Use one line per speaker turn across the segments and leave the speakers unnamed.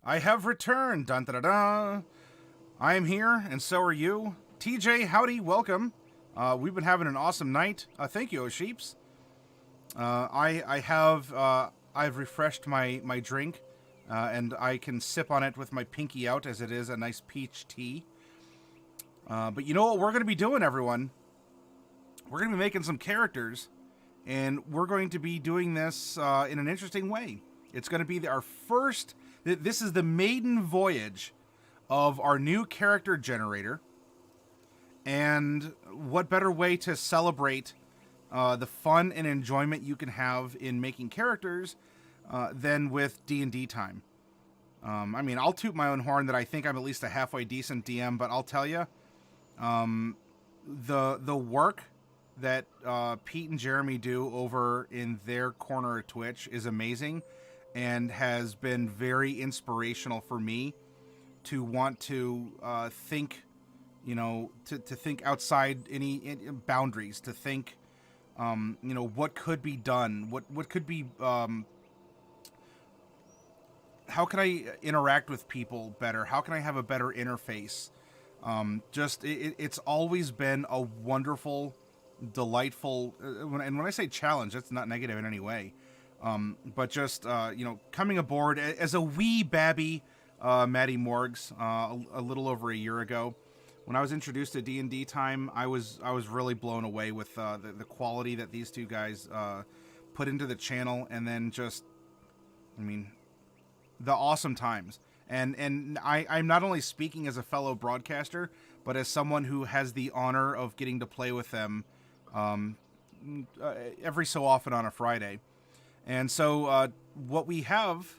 I have returned. Dun da da da. I am here, and so are you. TJ, howdy, welcome. We've been having an awesome night. Thank you, Sheeps. I've refreshed my drink, and I can sip on it with my pinky out, as it is a nice peach tea. But you know what we're going to be doing, everyone? We're going to be making some characters, and we're going to be doing this in an interesting way. It's going to be our first... This is the maiden voyage of our new character generator. And what better way to celebrate the fun and enjoyment you can have in making characters than with D&D time. I mean, I'll toot my own horn that I think I'm at least a halfway decent DM, but I'll tell you, the work that Pete and Jeremy do over in their corner of Twitch is amazing and has been very inspirational for me to want to think, to think outside any boundaries, to think, what could be done, what could be, how can I interact with people better? How can I have a better interface? It's always been a wonderful, delightful, and when I say challenge, that's not negative in any way. But just, coming aboard as a wee babby, Maddie Morgs, a little over a year ago, when I was introduced to D&D time, I was really blown away with the quality that these two guys put into the channel, and then just, the awesome times. And I'm not only speaking as a fellow broadcaster, but as someone who has the honor of getting to play with them every so often on a Friday. And so what we have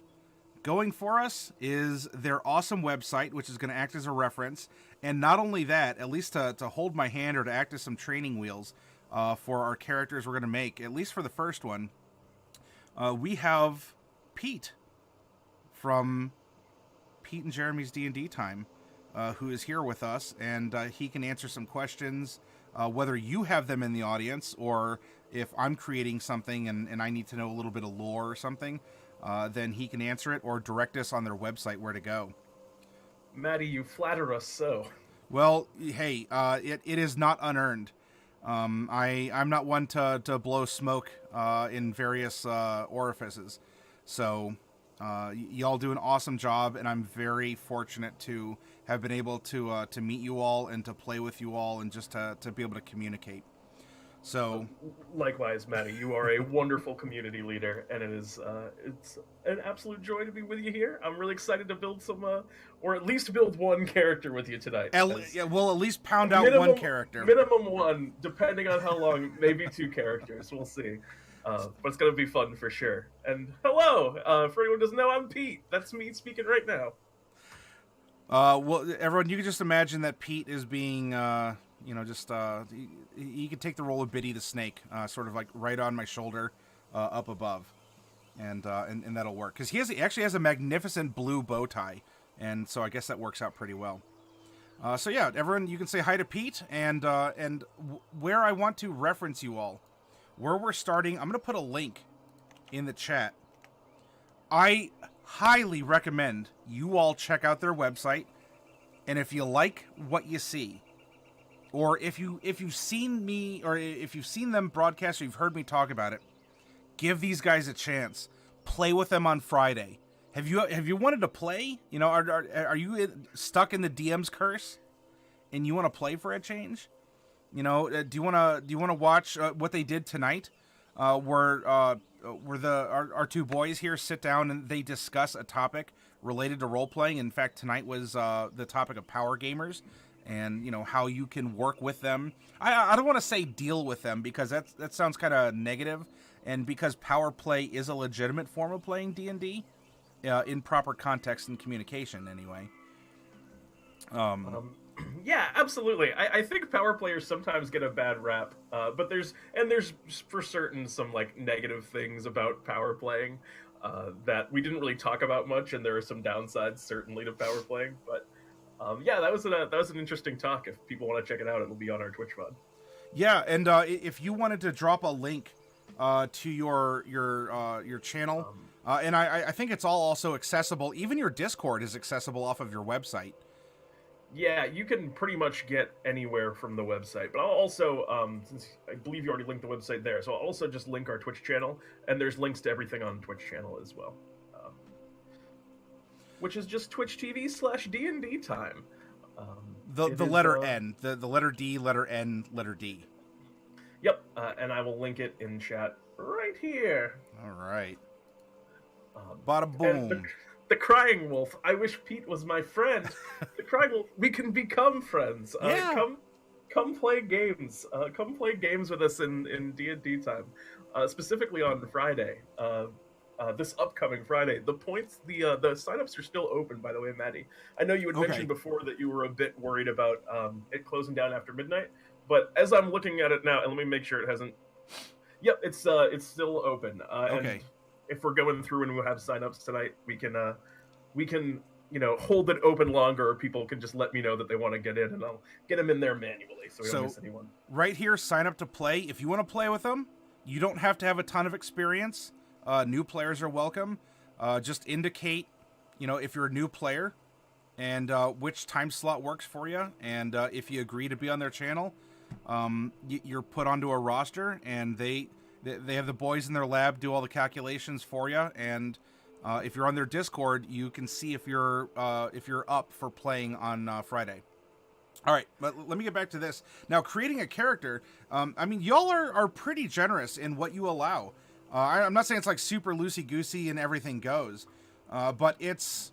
going for us is their awesome website, which is going to act as a reference. And not only that, at least to hold my hand or to act as some training wheels for our characters we're going to make, at least for the first one, we have Pete from Pete and Jeremy's D&D time, who is here with us, and he can answer some questions, whether you have them in the audience or if I'm creating something and I need to know a little bit of lore or something, then he can answer it or direct us on their website where to go.
Maddie, you flatter us so.
Well, hey, it is not unearned. I'm not one to blow smoke in various orifices, so y'all do an awesome job, and I'm very fortunate to have been able to meet you all and to play with you all and just to be able to communicate. So,
likewise, Maddie, you are a wonderful community leader, and it's an absolute joy to be with you here. I'm really excited to build some, or at least build one character with you tonight.
We'll at least pound out one character.
Minimum one, depending on how long, maybe two characters. We'll see. But it's going to be fun for sure. And hello, for anyone who doesn't know, I'm Pete. That's me speaking right now.
Well, everyone, you can just imagine that Pete is being, he could take the role of Biddy the Snake, sort of like right on my shoulder, up above, and that'll work because he actually has a magnificent blue bow tie, and so I guess that works out pretty well. So yeah, everyone, you can say hi to Pete, and where I want to reference you all, where we're starting, I'm gonna put a link in the chat. I highly recommend you all check out their website, and if you like what you see, or if you've seen me, or if you've seen them broadcast, or you've heard me talk about it, give these guys a chance. Play with them on Friday. Have you wanted to play? Are you stuck in the DM's curse, and you want to play for a change? Do you want to watch what they did tonight, where our two boys here sit down and they discuss a topic related to role playing. In fact, tonight was the topic of power gamers. And, how you can work with them. I don't want to say deal with them because that sounds kind of negative. And because power play is a legitimate form of playing D&D, in proper context and communication, anyway.
Yeah, absolutely. I think power players sometimes get a bad rap, but there's for certain some negative things about power playing that we didn't really talk about much, and there are some downsides certainly to power playing, but. Yeah, that was an interesting talk. If people want to check it out, it'll be on our Twitch VOD.
Yeah, and if you wanted to drop a link to your channel, And I think it's all also accessible. Even your Discord is accessible off of your website.
Yeah, you can pretty much get anywhere from the website. But I'll also, since I believe you already linked the website there, so I'll also just link our Twitch channel, and there's links to everything on Twitch channel as well, which is just Twitch TV/D&D time.
The letter N, the letter D, letter N, letter D.
Yep, and I will link it in chat right here.
All right. Bada boom.
The Crying Wolf. I wish Pete was my friend. The Crying Wolf. We can become friends.
Yeah.
Come play games. Come play games with us in D&D time. Specifically on Friday. This upcoming Friday. The signups are still open, by the way, Maddie. I know you had mentioned before that you were a bit worried about it closing down after midnight, but as I'm looking at it now, and let me make sure it hasn't. Yep, it's still open.
Okay.
And if we're going through and we'll have signups tonight, we can hold it open longer, or people can just let me know that they want to get in, and I'll get them in there manually, so we don't miss anyone. Right
here, sign up to play. If you want to play with them, you don't have to have a ton of experience. New players are welcome. Just indicate, if you're a new player, and which time slot works for you, and if you agree to be on their channel, you're put onto a roster, and they have the boys in their lab do all the calculations for you, and if you're on their Discord, you can see if you're up for playing on Friday. All right, but let me get back to this. Now, creating a character, y'all are pretty generous in what you allow. I'm not saying it's like super loosey-goosey and everything goes, but it's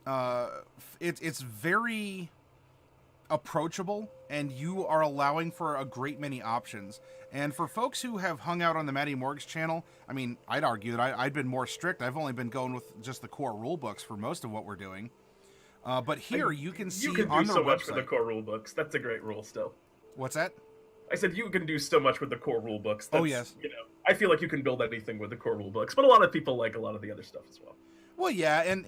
very approachable, and you are allowing for a great many options. And for folks who have hung out on the Matty Morgs channel, I'd argue that I'd been more strict. I've only been going with just the core rule books for most of what we're doing. But here you can see on the website. You can do so much with
the core rule books. That's a great rule still.
What's that?
I said you can do so much with the core rule books.
Oh, yes.
I feel like you can build anything with the core rule books, but a lot of people like a lot of the other stuff as well.
Well, yeah, and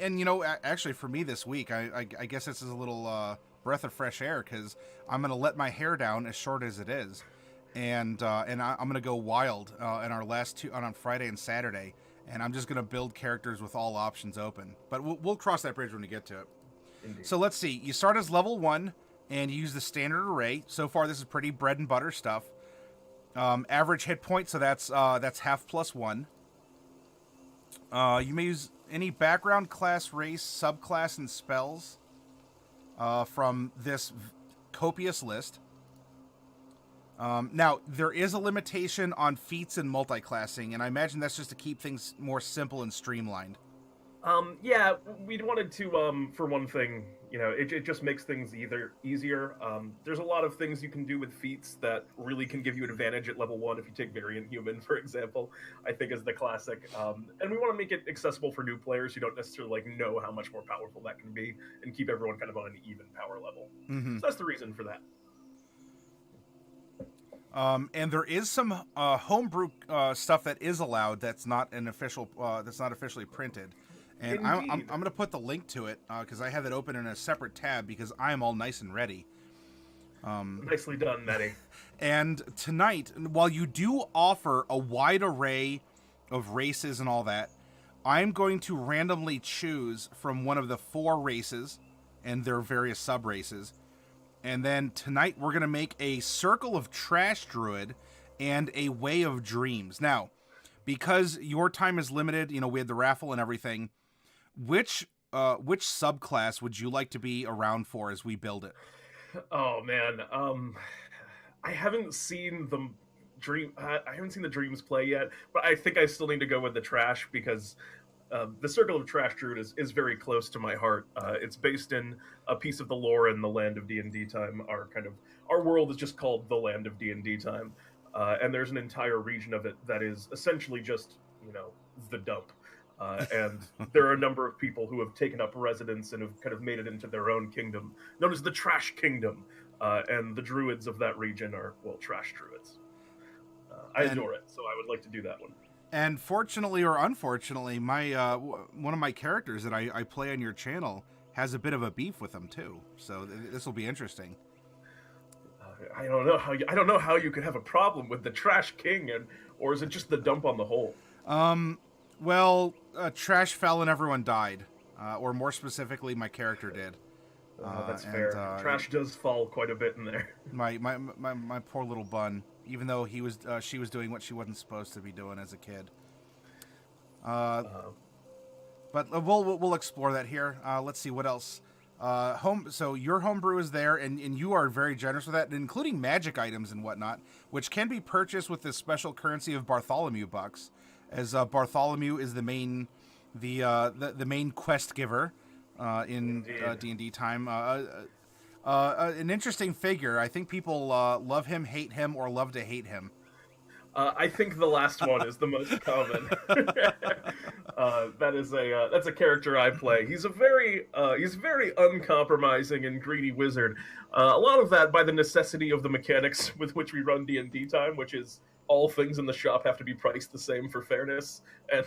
actually for me this week, I guess this is a little breath of fresh air, because I'm going to let my hair down as short as it is, and I'm going to go wild in our last two on Friday and Saturday, and I'm just going to build characters with all options open. But we'll cross that bridge when we get to it.
Indeed.
So let's see. You start as level 1, and you use the standard array. So far, this is pretty bread and butter stuff. Average hit point, so that's half plus 1. You may use any background, class, race, subclass, and spells from this copious list. Now, there is a limitation on feats and multiclassing, and I imagine that's just to keep things more simple and streamlined.
Yeah, we wanted to, for one thing, it just makes things easier. There's a lot of things you can do with feats that really can give you an advantage at level 1 if you take Variant Human, for example, I think is the classic. And we want to make it accessible for new players who don't necessarily know how much more powerful that can be, and keep everyone kind of on an even power level. Mm-hmm. So that's the reason for that.
And there is some homebrew stuff that is allowed that's not officially printed. And I'm going to put the link to it because I have it open in a separate tab because I am all nice and ready.
Nicely done, Nettie.
And tonight, while you do offer a wide array of races and all that, I'm going to randomly choose from one of the 4 races and their various sub-races. And then tonight we're going to make a Circle of Trash Druid and a Way of Dreams. Now, because your time is limited, we had the raffle and everything, which subclass would you like to be around for as we build it?
Oh man, I haven't seen the Dreams play yet, but I think I still need to go with the Trash because the Circle of Trash Druid is very close to my heart. It's based in a piece of the lore in the land of D&D time. Our world is just called the land of D&D time, and there's an entire region of it that is essentially just the dump. And there are a number of people who have taken up residence and have kind of made it into their own kingdom, known as the Trash Kingdom. And the druids of that region are, trash druids. I adore it, so I would like to do that one.
And fortunately or unfortunately, my one of my characters that I play on your channel has a bit of a beef with them too. So this will be interesting.
I don't know how you could have a problem with the Trash King, or is it just the dump on the whole?
Well, trash fell and everyone died, or more specifically, my character did.
That's fair. Trash does fall quite a bit in there.
My poor little bun. Even though she was doing what she wasn't supposed to be doing as a kid. But we'll explore that here. Let's see what else. So your homebrew is there, and you are very generous with that, including magic items and whatnot, which can be purchased with this special currency of Bartholomew bucks, as Bartholomew is the main quest giver in D&D time. An interesting figure. I think people love him, hate him, or love to hate him.
I think the last one is the most common. That's a character I play. He's very uncompromising and greedy wizard. A lot of that by the necessity of the mechanics with which we run D&D time, which is all things in the shop have to be priced the same for fairness, and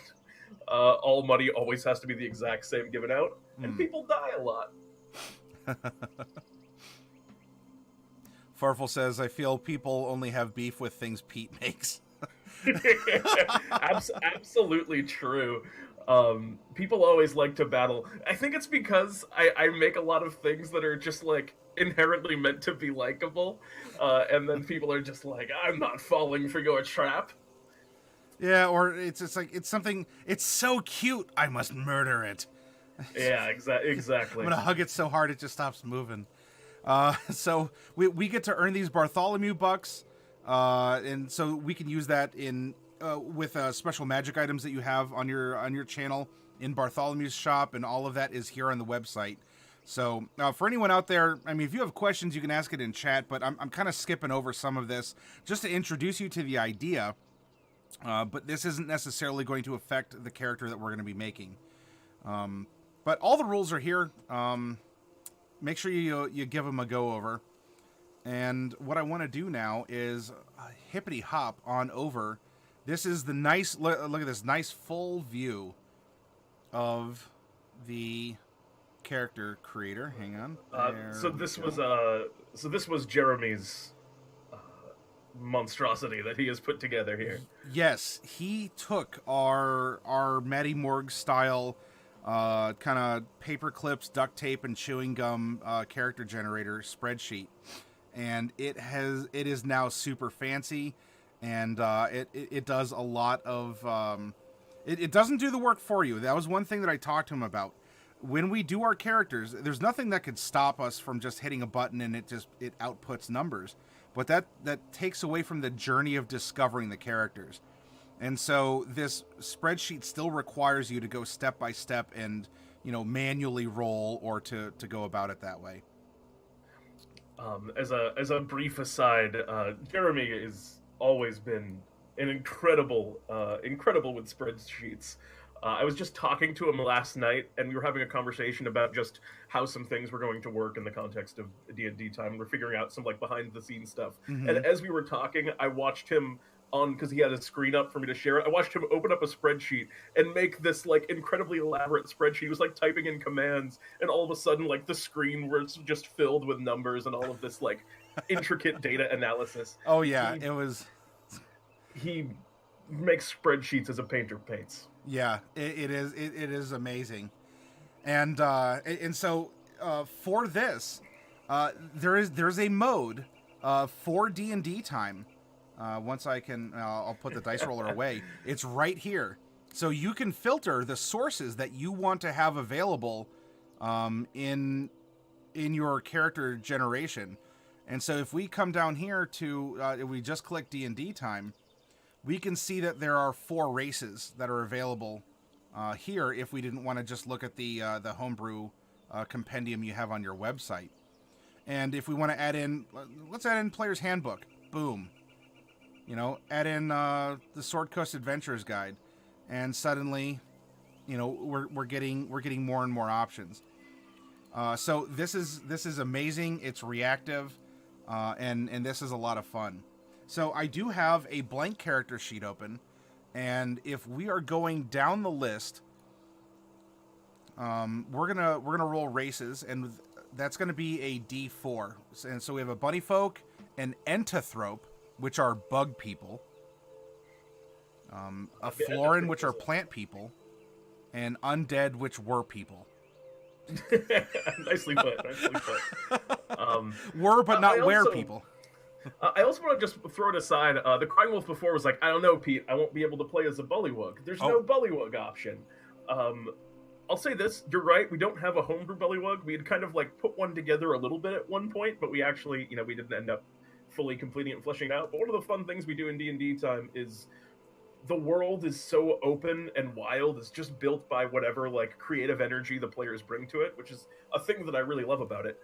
all money always has to be the exact same given out, and people die a lot.
Farfel says, I feel people only have beef with things Pete makes.
Absolutely true. People always like to battle. I think it's because I make a lot of things that are just like inherently meant to be likable, and then people are just like, I'm not falling for your trap.
Yeah, or it's like, it's something, it's so cute, I must murder it.
Yeah, exactly.
I'm gonna hug it so hard it just stops moving. So we get to earn these Bartholomew bucks, and so we can use that in with special magic items that you have on your channel in Bartholomew's shop, and all of that is here on the website. So for anyone out there, I mean, if you have questions, you can ask it in chat, but I'm kind of skipping over some of this just to introduce you to the idea, but this isn't necessarily going to affect the character that we're going to be making. But all the rules are here. Make sure you give them a go over. And what I want to do now is hippity hop on over. This is the nice, look at this nice full view of the character creator. Hang on.
So this was Jeremy's monstrosity that he has put together here.
Yes, he took our Matty Morg style kind of paper clips, duct tape, and chewing gum character generator spreadsheet, and it is now super fancy, and it does a lot of it doesn't do the work for you. That was one thing that I talked to him about. When we do our characters, there's nothing that could stop us from just hitting a button and it outputs numbers, but that takes away from the journey of discovering the characters. And so this spreadsheet still requires you to go step by step and, manually roll or to go about it that way.
As a brief aside, Jeremy has always been an incredible with spreadsheets. I was just talking to him last night, and we were having a conversation about just how some things were going to work in the context of D&D time. We're figuring out some behind the scenes stuff. Mm-hmm. And as we were talking, I watched him because he had a screen up for me to share it. I watched him open up a spreadsheet and make this incredibly elaborate spreadsheet. He was typing in commands, and all of a sudden the screen was just filled with numbers and all of this intricate data analysis.
Oh yeah,
he makes spreadsheets as a painter paints.
Yeah, it is amazing. And so for this, there's a mode for D&D time. Once I can, I'll put the dice roller away. It's right here. So you can filter the sources that you want to have available in your character generation. And so if we come down here to, if we just click D&D time, we can see that there are 4 races that are available here if we didn't want to just look at the homebrew compendium you have on your website. And if we want to add in, let's add in Player's Handbook. Boom. Add in the Sword Coast Adventurers Guide, and suddenly, we're getting more and more options. So this is amazing. It's reactive, and this is a lot of fun. So I do have a blank character sheet open, and if we are going down the list, we're gonna roll races, and that's gonna be a D4. And so we have a bunny folk, an entothrope, which are bug people, a Floran, which are plant people, and undead, which were people.
Nicely put. Nicely put.
Were but not were
also,
people.
I also want to just throw it aside. The Crying Wolf before was like, I don't know, Pete. I won't be able to play as a Bullywug. There's no Bullywug option. I'll say this. You're right. We don't have a homebrew Bullywug. We had kind of like put one together a little bit at one point, but we actually, we didn't end up fully completing it and fleshing it out. But one of the fun things we do in D&D time is the world is so open and wild. It's just built by whatever like creative energy the players bring to it, which is a thing that I really love about it.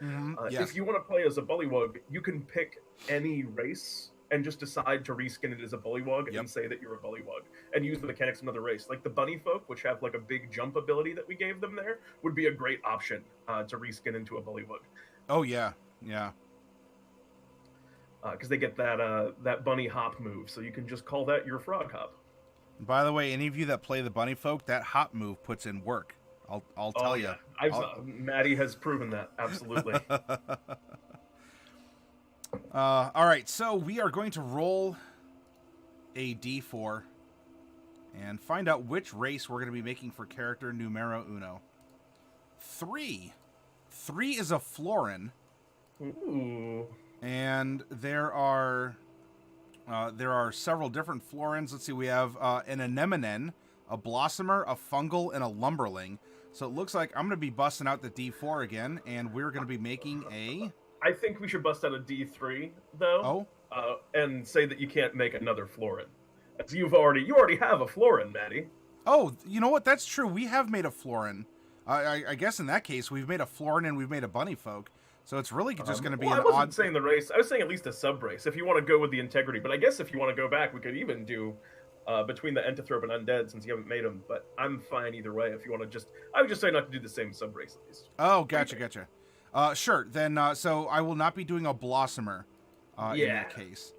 Yes.
If you want to play as a Bullywug, you can pick any race and just decide to reskin it as a Bullywug and say that you're a Bullywug and use the mechanics of another race. Like the Bunny Folk, which have like a big jump ability that we gave them there, would be a great option to reskin into a Bullywug.
Oh yeah, yeah.
Because they get that bunny hop move, so you can just call that your frog hop.
By the way, any of you that play the Bunny Folk, that hop move puts in work. I'll tell you.
Maddie has proven that, absolutely.
All right, so we are going to roll a d4 and find out which race we're going to be making for character numero uno. 3. 3 is a Floran.
Ooh.
And there are several different Florans. Let's see, we have an Anemone, a Blossomer, a Fungal, and a Lumberling. So it looks like I'm going to be busting out the D4 again, and we're going to be making a...
I think we should bust out a D3, though. And say that you can't make another Floran. As you already have a Floran, Maddie.
Oh, you know what? That's true. We have made a Floran. I guess in that case, we've made a Floran and we've made a Bunny Folk. So it's really just going to be an odd...
I wasn't saying the race. I was saying at least a sub-race, if you want to go with the integrity. But I guess if you want to go back, we could even do between the Entithrope and Undead, since you haven't made them. But I'm fine either way. If you want to just... I would just say not to do the same sub-race, at least.
Oh, gotcha. Sure. Then, so I will not be doing a Blossomer in that case.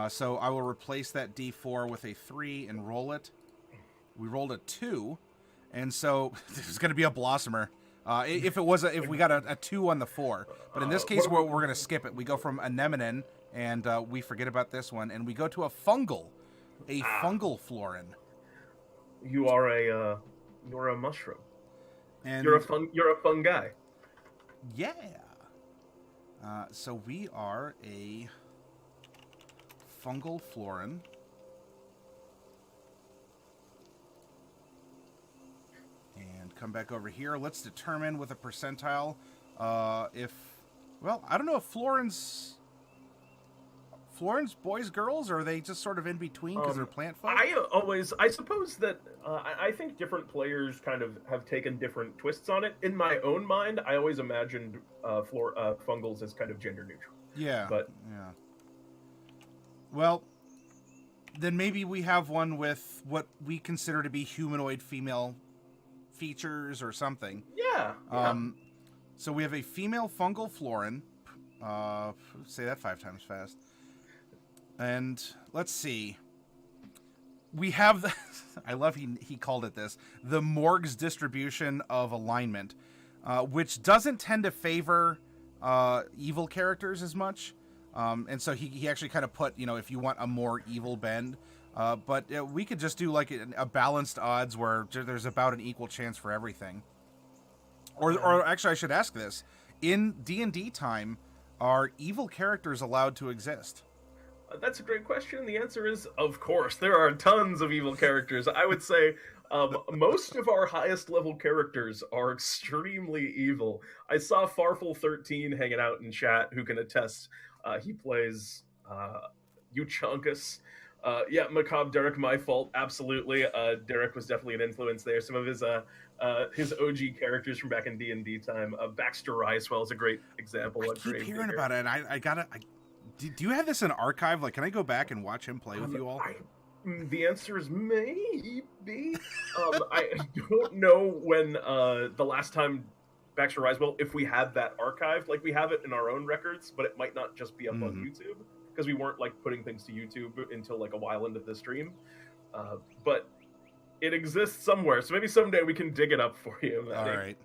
So I will replace that D4 with a 3 and roll it. We rolled a 2, and so this is going to be a Blossomer. If we got a 2 on the 4, but in this case we're going to skip it. We go from Anemone, and we forget about this one, and we go to a Fungal Floran.
You're a mushroom.
And
you're a fun guy.
Yeah. So we are a Fungal Floran. And come back over here. Let's determine with a percentile if... Well, I don't know if Florans boys, girls, or are they just sort of in between because they're plant folk?
I suppose that I think different players kind of have taken different twists on it. In my own mind, I always imagined fungals as kind of gender neutral.
Yeah.
But
yeah. Well, then maybe we have one with what we consider to be humanoid female features or something.
Yeah.
So we have a female Fungal Floran. Say that 5 times fast. And let's see. We have the... I love he called it this. The Morg's distribution of alignment, which doesn't tend to favor evil characters as much. And so he actually kind of put, if you want a more evil bend. But we could just do like a balanced odds where there's about an equal chance for everything. Or actually, I should ask this. In D&D time, are evil characters allowed to exist?
That's a great question. The answer is, of course. There are tons of evil characters. I would say most of our highest level characters are extremely evil. I saw Farfel13 hanging out in chat who can attest. He plays Uchunkus. Macabre Derek, my fault. Absolutely. Derek was definitely an influence there. Some of his OG characters from back in D&D time. Baxter Ricewell is a great example.
I keep hearing about it, and I gotta... Do you have this in archive? Like, can I go back and watch him play with you all?
The answer is maybe. I don't know when the last time Baxter Ricewell, if we had that archived. Like, we have it in our own records, but it might not just be up on YouTube, because we weren't, like, putting things to YouTube until, like, a while into the stream. But it exists somewhere, so maybe someday we can dig it up for you, Maddie.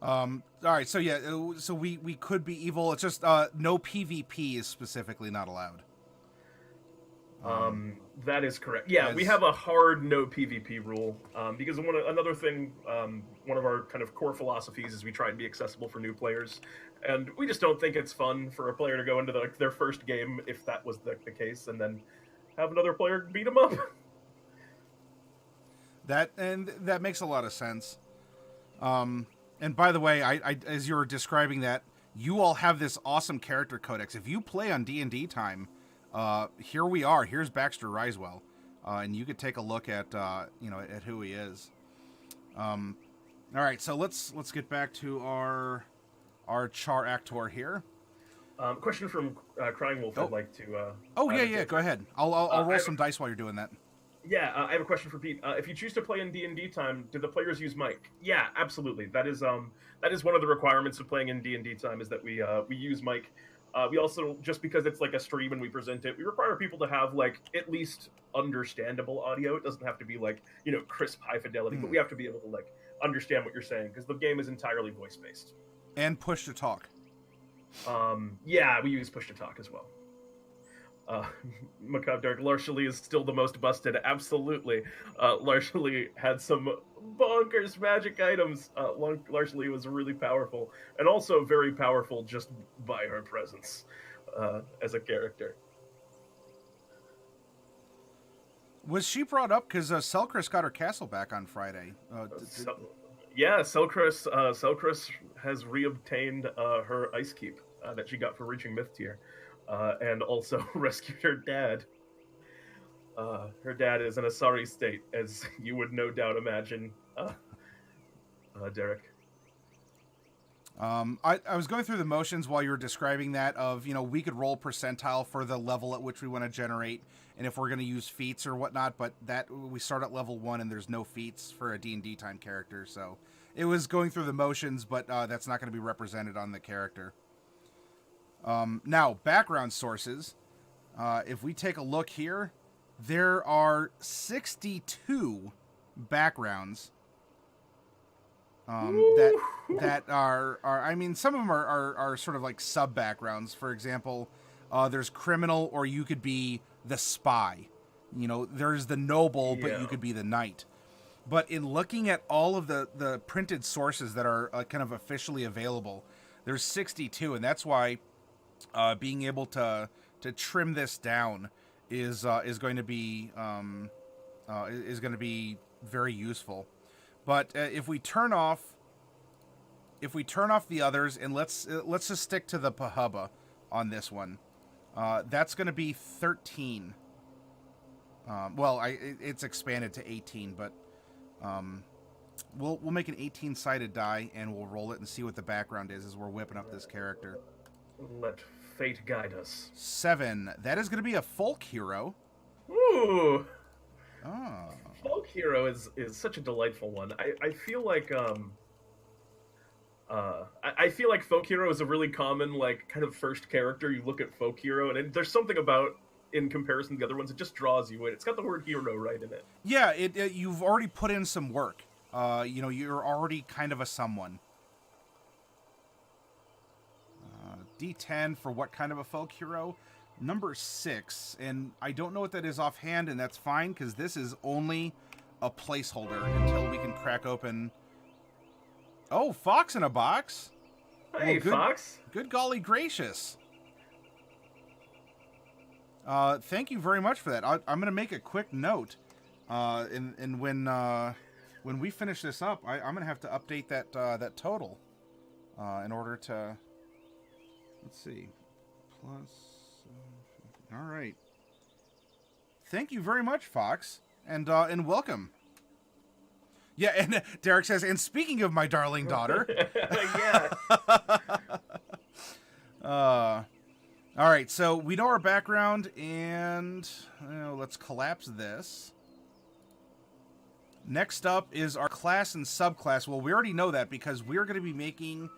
All right, so yeah, so we could be evil. It's just no PvP is specifically not allowed.
That is correct. Yeah, we have a hard no PvP rule because another thing, one of our kind of core philosophies is we try and be accessible for new players, and we just don't think it's fun for a player to go into their first game, if that was the case, and then have another player beat them up.
That makes a lot of sense. And by the way, I as you were describing that, you all have this awesome character codex. If you play on D&D time, here we are. Here's Baxter Risewell, and you could take a look at at who he is. All right, so let's get back to our Char Actor here.
Question from Crying Wolf. I'd like to.
Yeah. Go ahead. I'll roll some dice while you're doing that.
Yeah, I have a question for Pete. If you choose to play in D&D time, do the players use mic? Yeah, absolutely. That is one of the requirements of playing in D&D time is that we use mic. We also, just because it's like a stream and we present it, we require people to have like at least understandable audio. It doesn't have to be like crisp, high fidelity, but we have to be able to like understand what you're saying because the game is entirely voice based.
And push to talk.
Yeah, we use push to talk as well. Macabre Dark, Larshally is still the most busted. Absolutely. Larshally had some bonkers magic items. Larshally was really powerful, and also very powerful just by her presence as a character.
Was she brought up because Selkris got her castle back on Friday?
Yeah, Selkris has reobtained her ice keep that she got for reaching myth tier. And also rescued her dad. Her dad is in a sorry state, as you would no doubt imagine, Derek.
I was going through the motions while you were describing that of, we could roll percentile for the level at which we want to generate, and if we're going to use feats or whatnot, but that we start at level 1 and there's no feats for a D&D time character, so it was going through the motions, but that's not going to be represented on the character. Now, background sources. If we take a look here, there are 62 backgrounds that are I mean, some of them are sort of like sub backgrounds. For example, there's criminal, or you could be the spy. There's the noble, but you could be the knight. But in looking at all of the printed sources that are kind of officially available, there's 62, and that's why being able to trim this down is going to be very useful. But if we turn off the others, and let's just stick to the Pahubba on this one, that's going to be 13. It's expanded to 18, but we'll make an 18-sided die and we'll roll it and see what the background is as we're whipping up this character.
Let fate guide us.
7. That is going to be a folk hero.
Ooh.
Oh.
Folk hero is such a delightful one. I feel like I feel like folk hero is a really common like kind of first character you look at folk hero, and there's something about, in comparison to the other ones, it just draws you in. It's got the word hero right in it.
Yeah, you've already put in some work. You're already kind of a someone. D10 for what kind of a folk hero? Number 6, and I don't know what that is offhand, and that's fine because this is only a placeholder until we can crack open. Oh, Fox in a box.
Hey, Fox.
Good golly gracious. Thank you very much for that. I'm going to make a quick note, and when we finish this up, I'm going to have to update that total in order to. Let's see. Plus. All right. Thank you very much, Fox, and welcome. Yeah, and Derek says, and speaking of my darling daughter.
Yeah.
All right, so we know our background, and let's collapse this. Next up is our class and subclass. Well, we already know that because we're going to be making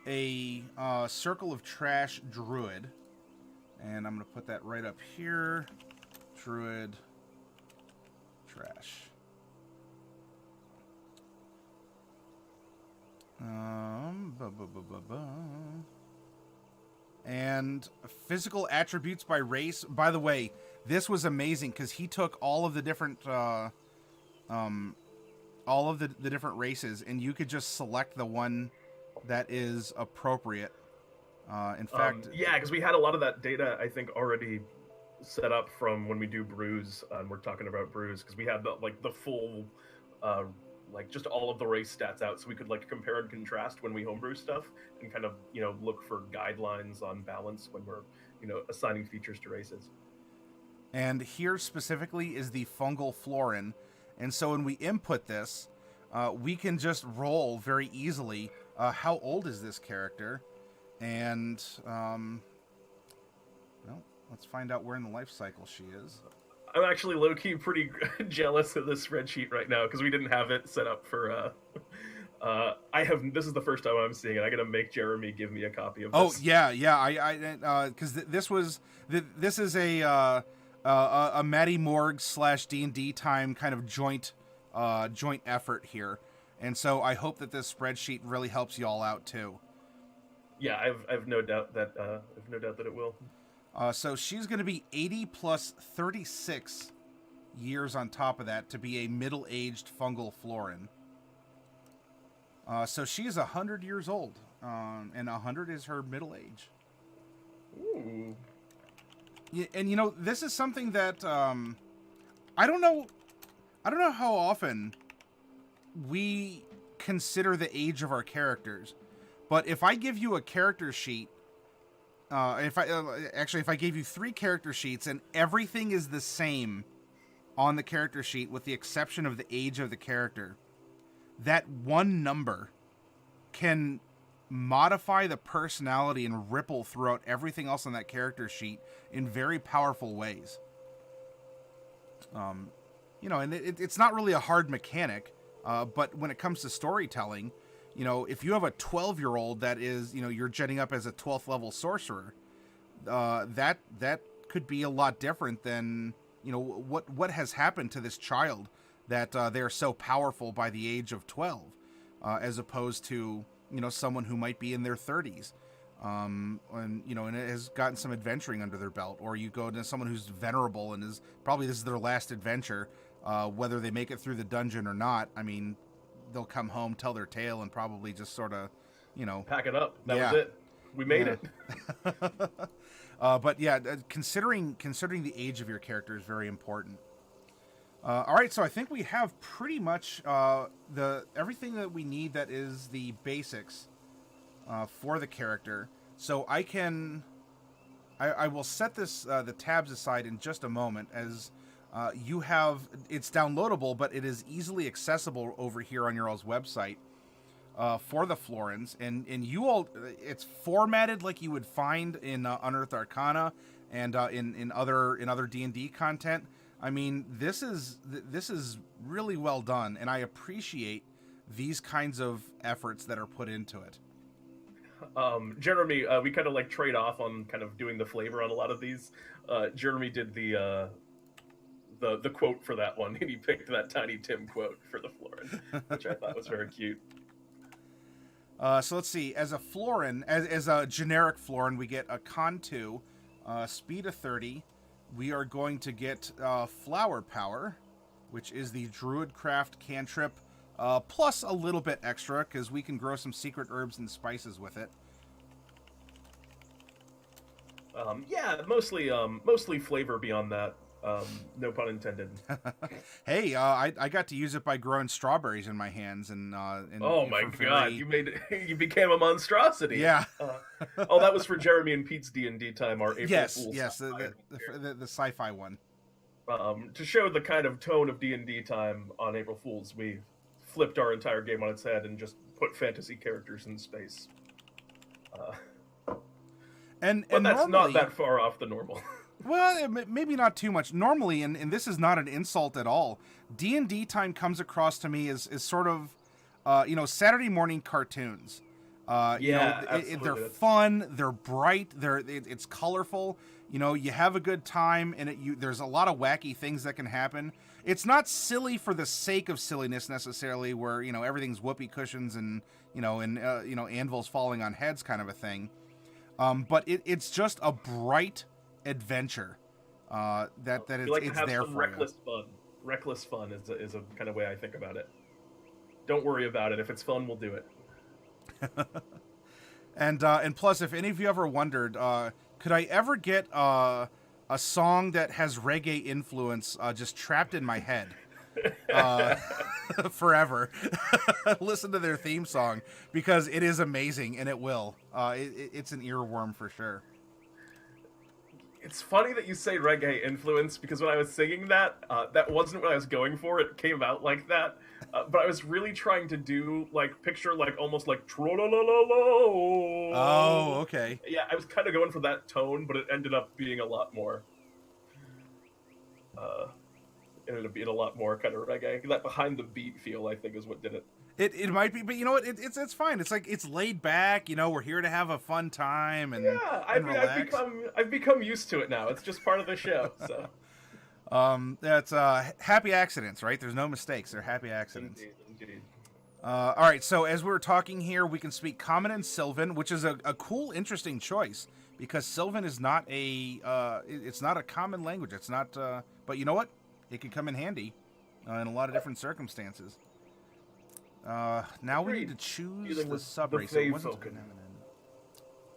a Circle of Trash Druid. And I'm going to put that right up here. Druid Trash. And physical attributes by race. By the way, this was amazing because he took all of the different all of the different races, and you could just select the one that is appropriate. In fact,
yeah, because we had a lot of that data, I think, already set up from when we do brews, and we're talking about brews, because we had the full, just all of the race stats out, so we could like compare and contrast when we homebrew stuff, and kind of look for guidelines on balance when we're assigning features to races.
And here specifically is the Fungal Floran, and so when we input this, we can just roll very easily. How old is this character? And well, let's find out where in the life cycle she is.
I'm actually low-key pretty jealous of this spreadsheet right now because we didn't have it set up for. This is the first time I'm seeing it. I gotta make Jeremy give me a copy of this.
Oh yeah. Because this is a Matty Morg / D&D time kind of joint effort here, and so I hope that this spreadsheet really helps you all out too.
Yeah, I've no doubt that it will.
So she's going to be 80 plus 36 years on top of that to be a middle-aged Fungal Floran. So she is 100 years old, and 100 is her middle age.
Ooh.
Yeah, and this is something that I don't know how often we consider the age of our characters. But if I give you a character sheet, if I gave you 3 character sheets and everything is the same on the character sheet with the exception of the age of the character, that one number can modify the personality and ripple throughout everything else on that character sheet in very powerful ways. And it's not really a hard mechanic, but when it comes to storytelling, if you have a 12-year-old that is, you're jetting up as a 12th level sorcerer, that could be a lot different than, what has happened to this child that they're so powerful by the age of 12, as opposed to, someone who might be in their 30s, and it has gotten some adventuring under their belt, or you go to someone who's venerable and is probably this is their last adventure, whether they make it through the dungeon or not. I mean, they'll come home, tell their tale, and probably just sort of,
pack it up. That was it. We made it.
But yeah, considering the age of your character is very important. All right, so I think we have pretty much everything that we need that is the basics for the character. So I will set this the tabs aside in just a moment as. It's downloadable, but it is easily accessible over here on your all's website for the Florans, and you all, it's formatted like you would find in Unearthed Arcana and in other D&D content. I mean, this is really well done, and I appreciate these kinds of efforts that are put into it.
Jeremy, we kind of like trade off on kind of doing the flavor on a lot of these. Jeremy did the quote for that one, and he picked that Tiny Tim quote for the Floran, which I thought was very cute.
So let's see. As a Floran, as a generic Floran, we get a Con 2, speed of 30. We are going to get Flower Power, which is the Druid Craft cantrip, plus a little bit extra, because we can grow some secret herbs and spices with it. Mostly flavor beyond that. No pun intended. Hey, I got to use it by growing strawberries in my hands, and
oh my god, you became a monstrosity.
Yeah.
That was for Jeremy and Pete's D&D time, our April Fool's.
Yes, the sci-fi one.
To show the kind of tone of D&D time on April Fool's, we flipped our entire game on its head and just put fantasy characters in space. But that's
normally,
not that far off the normal.
Well, maybe not too much. Normally, and this is not an insult at all, D&D time comes across to me as sort of, Saturday morning cartoons. They're fun, they're bright, it's colorful. You have a good time, and there's a lot of wacky things that can happen. It's not silly for the sake of silliness necessarily, where everything's whoopee cushions and anvils falling on heads kind of a thing. But it's just a bright adventure, that
We
it's
like to
it's
have
there
some
for
reckless fun. Reckless fun is a kind of way I think about it. Don't worry about it. If it's fun, we'll do it.
you. And plus, if any of you ever wondered, could I ever get a song that has reggae influence just trapped in my head? Forever. Listen to their theme song because it is amazing and it will. It's an earworm for sure.
It's funny that you say reggae influence because when I was singing that, that wasn't what I was going for. It came out like that, but I was really trying to do like picture like almost like tro-la-la-la-la.
Oh, okay.
Yeah, I was kind of going for that tone, but it ended up being a lot more. It ended up being a lot more kind of reggae. That behind the beat feel, I think, is what did it.
It might be, but you know what? It's fine. It's like it's laid back. You know, we're here to have a fun time and
Yeah,
relax.
I've become used to it now. It's just part of the show. So
That's happy accidents, right? There's no mistakes. They're happy accidents.
indeed.
All right. So as we were talking here, we can speak Common and Sylvan, which is a cool, interesting choice because Sylvan is not it's not a common language. It's not. But you know what? It can come in handy in a lot of different circumstances. Now we need to choose
Dealing
the
with
subrace.
the
It wasn't
Fey-Folken.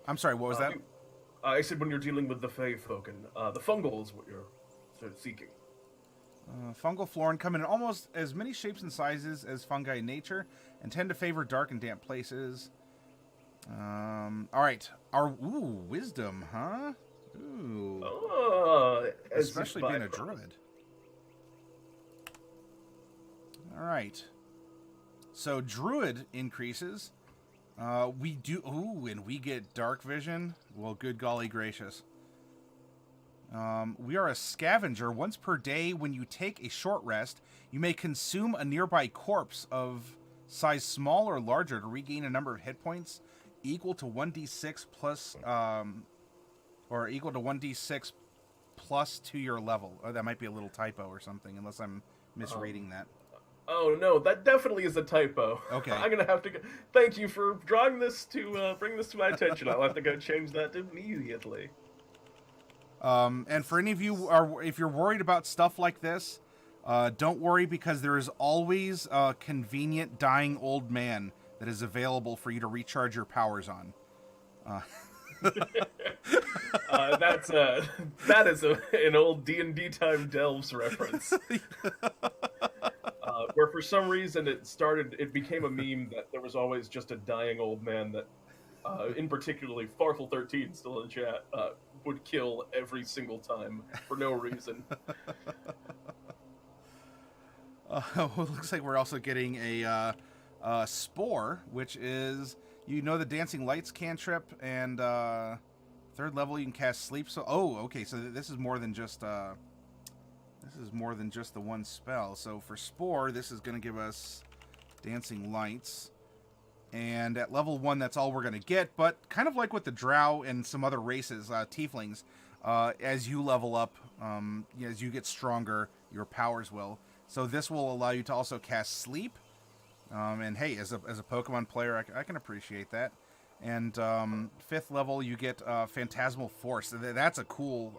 I'm sorry, what was that?
I said when you're dealing with the Fey-Folken, the fungal is what you're sort of seeking.
Fungal Floran come in almost as many shapes and sizes as fungi in nature and tend to favor dark and damp places. All right. Wisdom, huh? Ooh.
Oh,
Especially being a druid. All right. So Druid increases. We do... Ooh, and we get dark vision. Well, good golly gracious. We are a scavenger. Once per day, when you take a short rest, you may consume a nearby corpse of size small or larger to regain a number of hit points equal to 1d6 plus... or equal to 1d6 plus to your level. Oh, that might be a little typo or something, unless I'm misreading that.
Oh no, that definitely is a typo.
Okay.
I'm gonna have to go. Thank you for drawing this to bring this to my attention. I'll have to go change that immediately.
And for any of you, if you're worried about stuff like this, don't worry because there is always a convenient dying old man that is available for you to recharge your powers on.
That is an old D&D time Delves reference. Where for some reason it became a meme that there was always just a dying old man that, in particularly Farfel13 still in chat, would kill every single time for no reason.
Looks like we're also getting a spore, which is the dancing lights cantrip, and third level you can cast sleep. So okay, so this is more than just the one spell. So for spore, this is going to give us dancing lights, and at level 1, that's all we're going to get. But kind of like with the drow and some other races, tieflings, as you level up, as you get stronger, your powers will. So this will allow you to also cast sleep. And hey, as a Pokemon player, I can appreciate that. And 5th level, you get Phantasmal Force. That's a cool.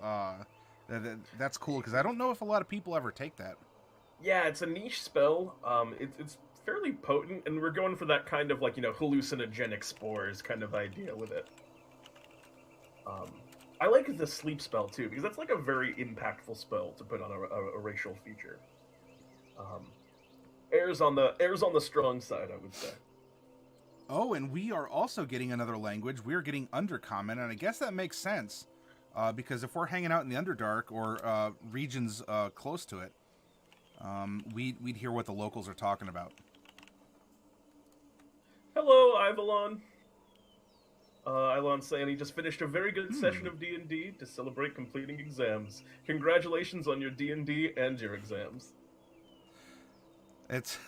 That's cool because I don't know if a lot of people ever take that.
Yeah, it's a niche spell. It's fairly potent, and we're going for that kind of like hallucinogenic spores kind of idea with it. I like the sleep spell too because that's like a very impactful spell to put on a racial feature. Airs on the strong side, I would say.
Oh, and we are also getting another language. We're getting Undercommon, and I guess that makes sense. Because if we're hanging out in the Underdark or regions close to it, we'd hear what the locals are talking about.
Hello, Ivalon. Ivalon saying he just finished a very good session of D&D to celebrate completing exams. Congratulations on your D&D and your exams.
It's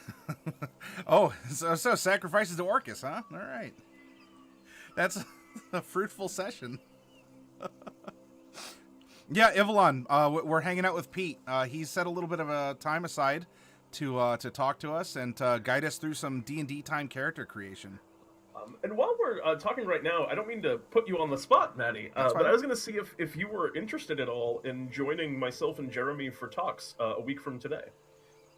so sacrifices to Orcus, huh? All right, that's a fruitful session. Yeah, Ivalon, we're hanging out with Pete. He set a little bit of a time aside to talk to us and guide us through some D&D time character creation.
And while we're talking right now, I don't mean to put you on the spot, Maddie, but I was going to see if you were interested at all in joining myself and Jeremy for talks a week from today.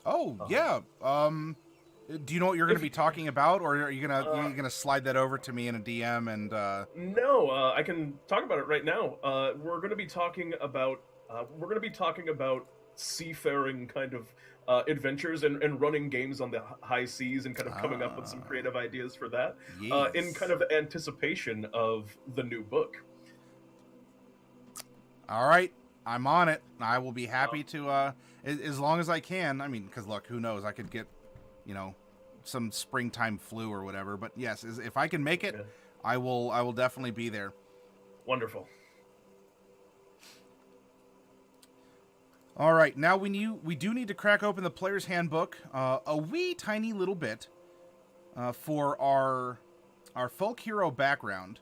Oh, yeah. Do you know what you're going to be talking about, or are you gonna slide that over to me in a DM? And
No, I can talk about it right now. We're going to be talking about seafaring kind of adventures and running games on the high seas and kind of coming up with some creative ideas for that in kind of anticipation of the new book.
All right, I'm on it. I will be happy to, as long as I can. I mean, because look, who knows? I could get, some springtime flu or whatever. But yes, if I can make it, I will definitely be there.
Wonderful.
All right, now we do need to crack open the player's handbook a wee tiny little bit for our folk hero background,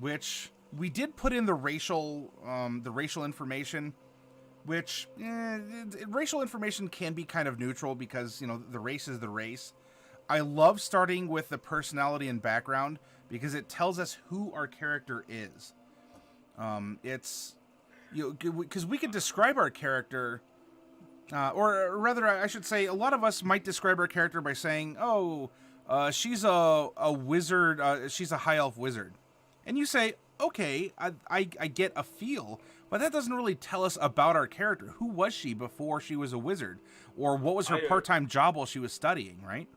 which we did put in the racial information, which racial information can be kind of neutral because the race is the race. I love starting with the personality and background because it tells us who our character is. It's because we could describe our character, or rather, I should say, a lot of us might describe our character by saying, "Oh, she's a wizard. She's a high elf wizard," and you say, "Okay, I get a feel." But that doesn't really tell us about our character. Who was she before she was a wizard? Or what was her part-time job while she was studying, right?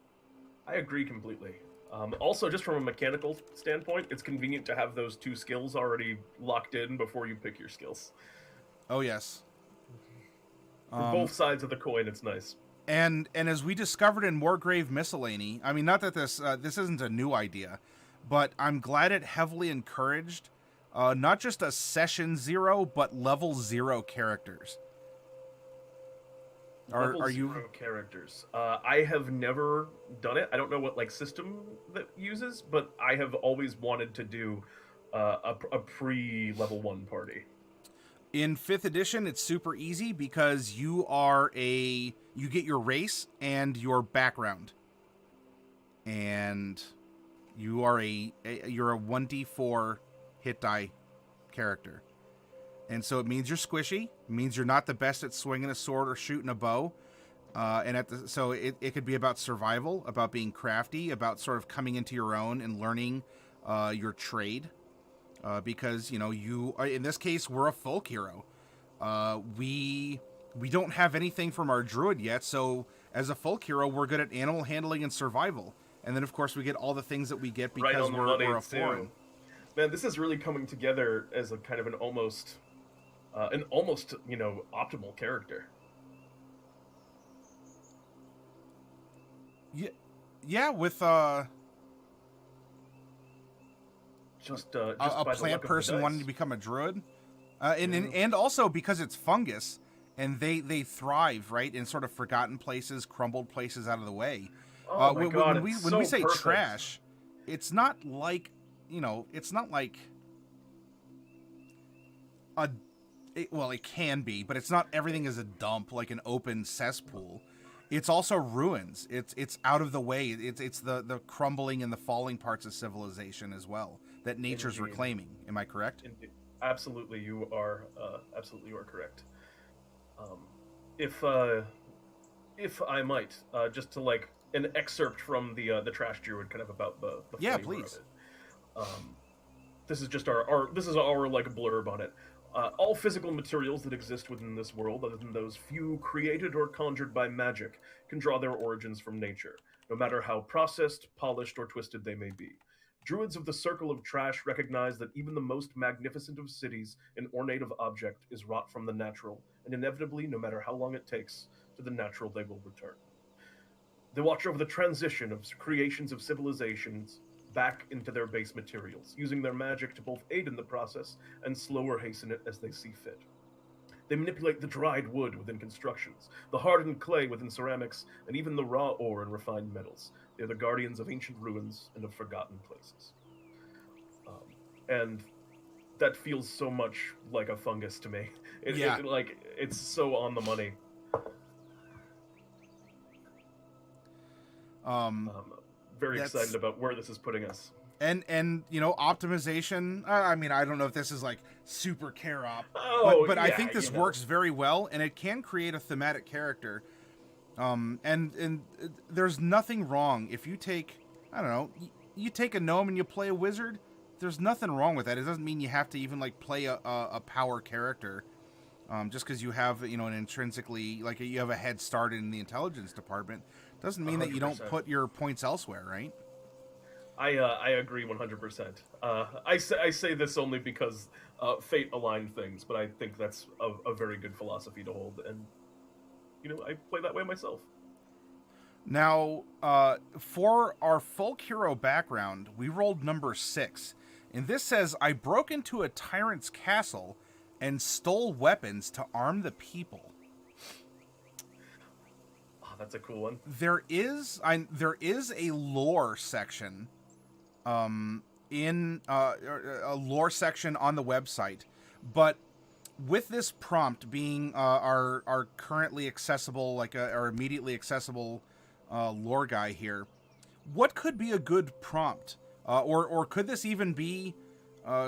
I agree completely. Also, just from a mechanical standpoint, it's convenient to have those two skills already locked in before you pick your skills.
Oh, yes.
For both sides of the coin, it's nice.
And as we discovered in Moorgrave Miscellany, I mean, not that this isn't a new idea, but I'm glad it heavily encouraged not just a session 0, but level 0 characters.
Level 0 characters. I have never done it. I don't know what system that uses, but I have always wanted to do a pre-level 1 party.
In 5th edition, it's super easy because you get your race and your background, and you're a 1d4 hit die character. And so it means you're squishy. It means you're not the best at swinging a sword or shooting a bow. So it could be about survival, about being crafty, about sort of coming into your own and learning your trade. Because you in this case we're a folk hero. We don't have anything from our druid yet, so as a folk hero we're good at animal handling and survival. And then of course we get all the things that we get because we're a foreign.
Man, this is really coming together as a kind of an almost optimal character.
Yeah, with
just
a
by
plant person wanting to become a druid, and also because it's fungus and they thrive right in sort of forgotten places, crumbled places out of the way.
Oh my God,
when we say perfect. Trash, it's not like it's not like it can be, but it's not everything is a dump like an open cesspool. It's also ruins. It's out of the way. It's the crumbling and the falling parts of civilization as well that nature's reclaiming. Am I correct?
Indeed. Absolutely, you are correct. If I might, just to an excerpt from the Trash Druid, kind of about the flavor
please.
Of it. This is just our blurb on it. All physical materials that exist within this world, other than those few created or conjured by magic, can draw their origins from nature, no matter how processed, polished, or twisted they may be. Druids of the Circle of Trash recognize that even the most magnificent of cities and ornate of object is wrought from the natural, and inevitably, no matter how long it takes, to the natural they will return. They watch over the transition of creations of civilizations back into their base materials, using their magic to both aid in the process and slow or hasten it as they see fit. They manipulate the dried wood within constructions, the hardened clay within ceramics, and even the raw ore in refined metals. They are the guardians of ancient ruins and of forgotten places. And that feels so much like a fungus to me. It's so on the money. Very excited about where this is putting us.
And you know, optimization. I mean, I don't know if this is like super care op, but I think this works very well, and it can create a thematic character. And there's nothing wrong if you take, I don't know, you take a gnome and you play a wizard. There's nothing wrong with that. It doesn't mean you have to even like play a power character, just because you have, you know, an intrinsically, like, you have a head start in the intelligence department. Doesn't mean 100%. That you don't put your points elsewhere, right?
I agree 100%. I say this only because fate aligned things, but I think that's a very good philosophy to hold, and you know, I play that way myself.
Now, for our folk hero background, we rolled number 6, and this says, I broke into a tyrant's castle and stole weapons to arm the people.
Oh, that's a cool one.
There is a lore section, in a lore section on the website, but with this prompt being our currently accessible, like our immediately accessible lore guy here, what could be a good prompt, or could this even be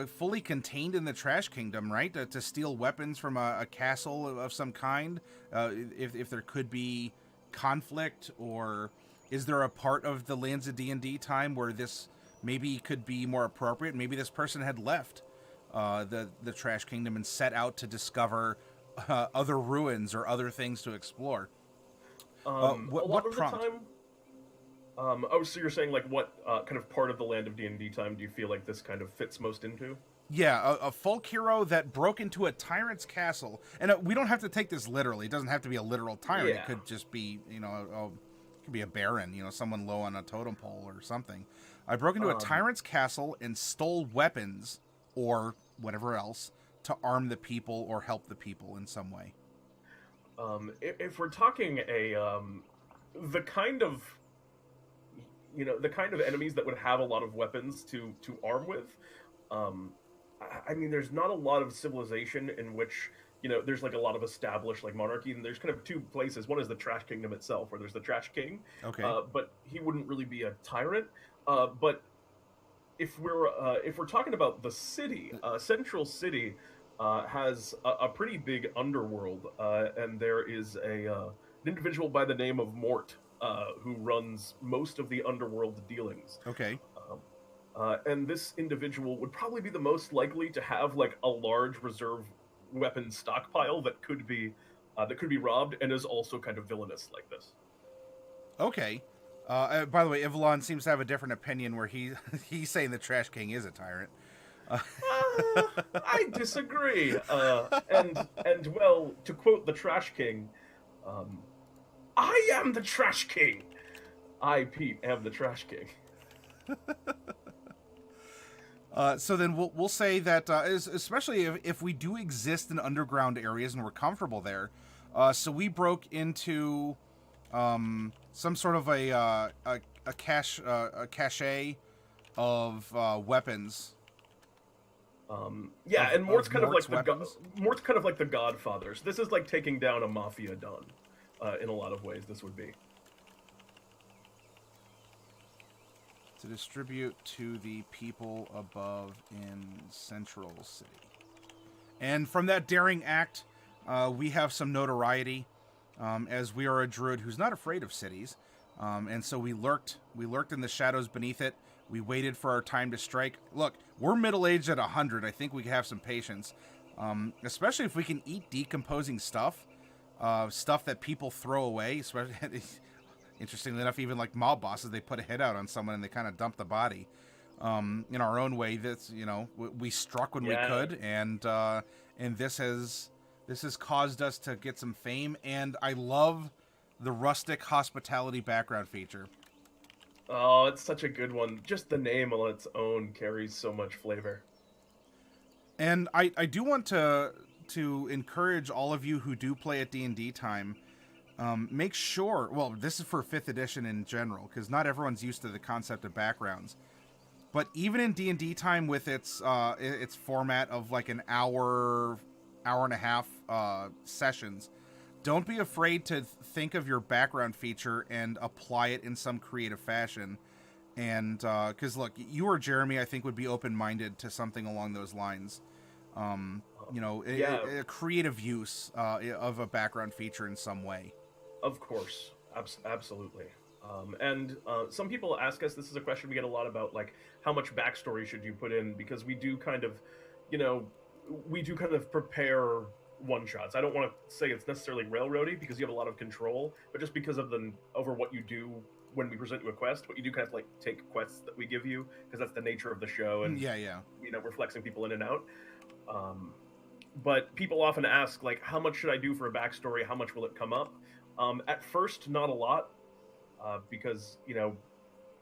fully contained in the Trash Kingdom, right? To steal weapons from a castle of some kind, if there could be conflict, or is there a part of the Lands of D&D time where this maybe could be more appropriate? Maybe this person had left the Trash Kingdom and set out to discover other ruins or other things to explore. What prompt?
The time, so you're saying, like, what kind of part of the Land of D&D time do you feel like this kind of fits most into?
Yeah, a folk hero that broke into a tyrant's castle. And we don't have to take this literally. It doesn't have to be a literal tyrant. Yeah. It could just be, you know, it could be a baron, you know, someone low on a totem pole or something. I broke into a tyrant's castle and stole weapons or whatever else to arm the people or help the people in some way.
If we're talking the kind of, you know, the kind of enemies that would have a lot of weapons to arm with, I mean, there's not a lot of civilization in which, you know, there's like a lot of established like monarchy, and there's kind of two places. One is the Trash Kingdom itself, where there's the Trash King.
Okay.
But he wouldn't really be a tyrant. But if we're talking about the city, Central City has a pretty big underworld, and there is an individual by the name of Mort who runs most of the underworld dealings.
Okay.
And this individual would probably be the most likely to have like a large reserve weapon stockpile that could be robbed, and is also kind of villainous like this.
Okay. By the way, Ivalon seems to have a different opinion, where he's saying the Trash King is a tyrant.
I disagree. And well, to quote the Trash King, I am the Trash King. I, Pete, am the Trash King.
So then we'll say that, especially if we do exist in underground areas and we're comfortable there, so we broke into some sort of a cache of weapons.
Yeah, and Mort's kind of like Mort's kind of like the Godfather. So this is like taking down a mafia don. In a lot of ways, this would be.
To distribute to the people above in Central City. And from that daring act, we have some notoriety, as we are a druid who's not afraid of cities. And so we lurked in the shadows beneath it. We waited for our time to strike. Look, we're middle-aged at 100. I think we have some patience, especially if we can eat decomposing stuff, stuff that people throw away, especially... Interestingly enough, even like mob bosses, they put a hit out on someone and they kind of dump the body. In our own way, that's, you know, we struck when we could, and this has caused us to get some fame. And I love the rustic hospitality background feature.
Oh, it's such a good one. Just the name on its own carries so much flavor.
And I do want to encourage all of you who do play at D&D time. Make sure, well, this is for 5th edition in general, because not everyone's used to the concept of backgrounds. But even in D&D time, with its format of like an hour and a half sessions, don't be afraid to think of your background feature and apply it in some creative fashion. And because look, you or Jeremy, I think would be open-minded to something along those lines.
Yeah,
A creative use of a background feature in some way.
of course, absolutely. And some people ask us. This is a question we get a lot about, like how much backstory should you put in, because we do kind of, you know, we do kind of prepare one shots. I don't want to say it's necessarily railroady because you have a lot of control, but just because of the over what you do when we present you a quest, what you do kind of like take quests that we give you, because that's the nature of the show, and
Yeah.
you know, we're flexing people in and out. Um, but people often ask, like, how much should I do for a backstory? How much will it come up? At first, not a lot, because you know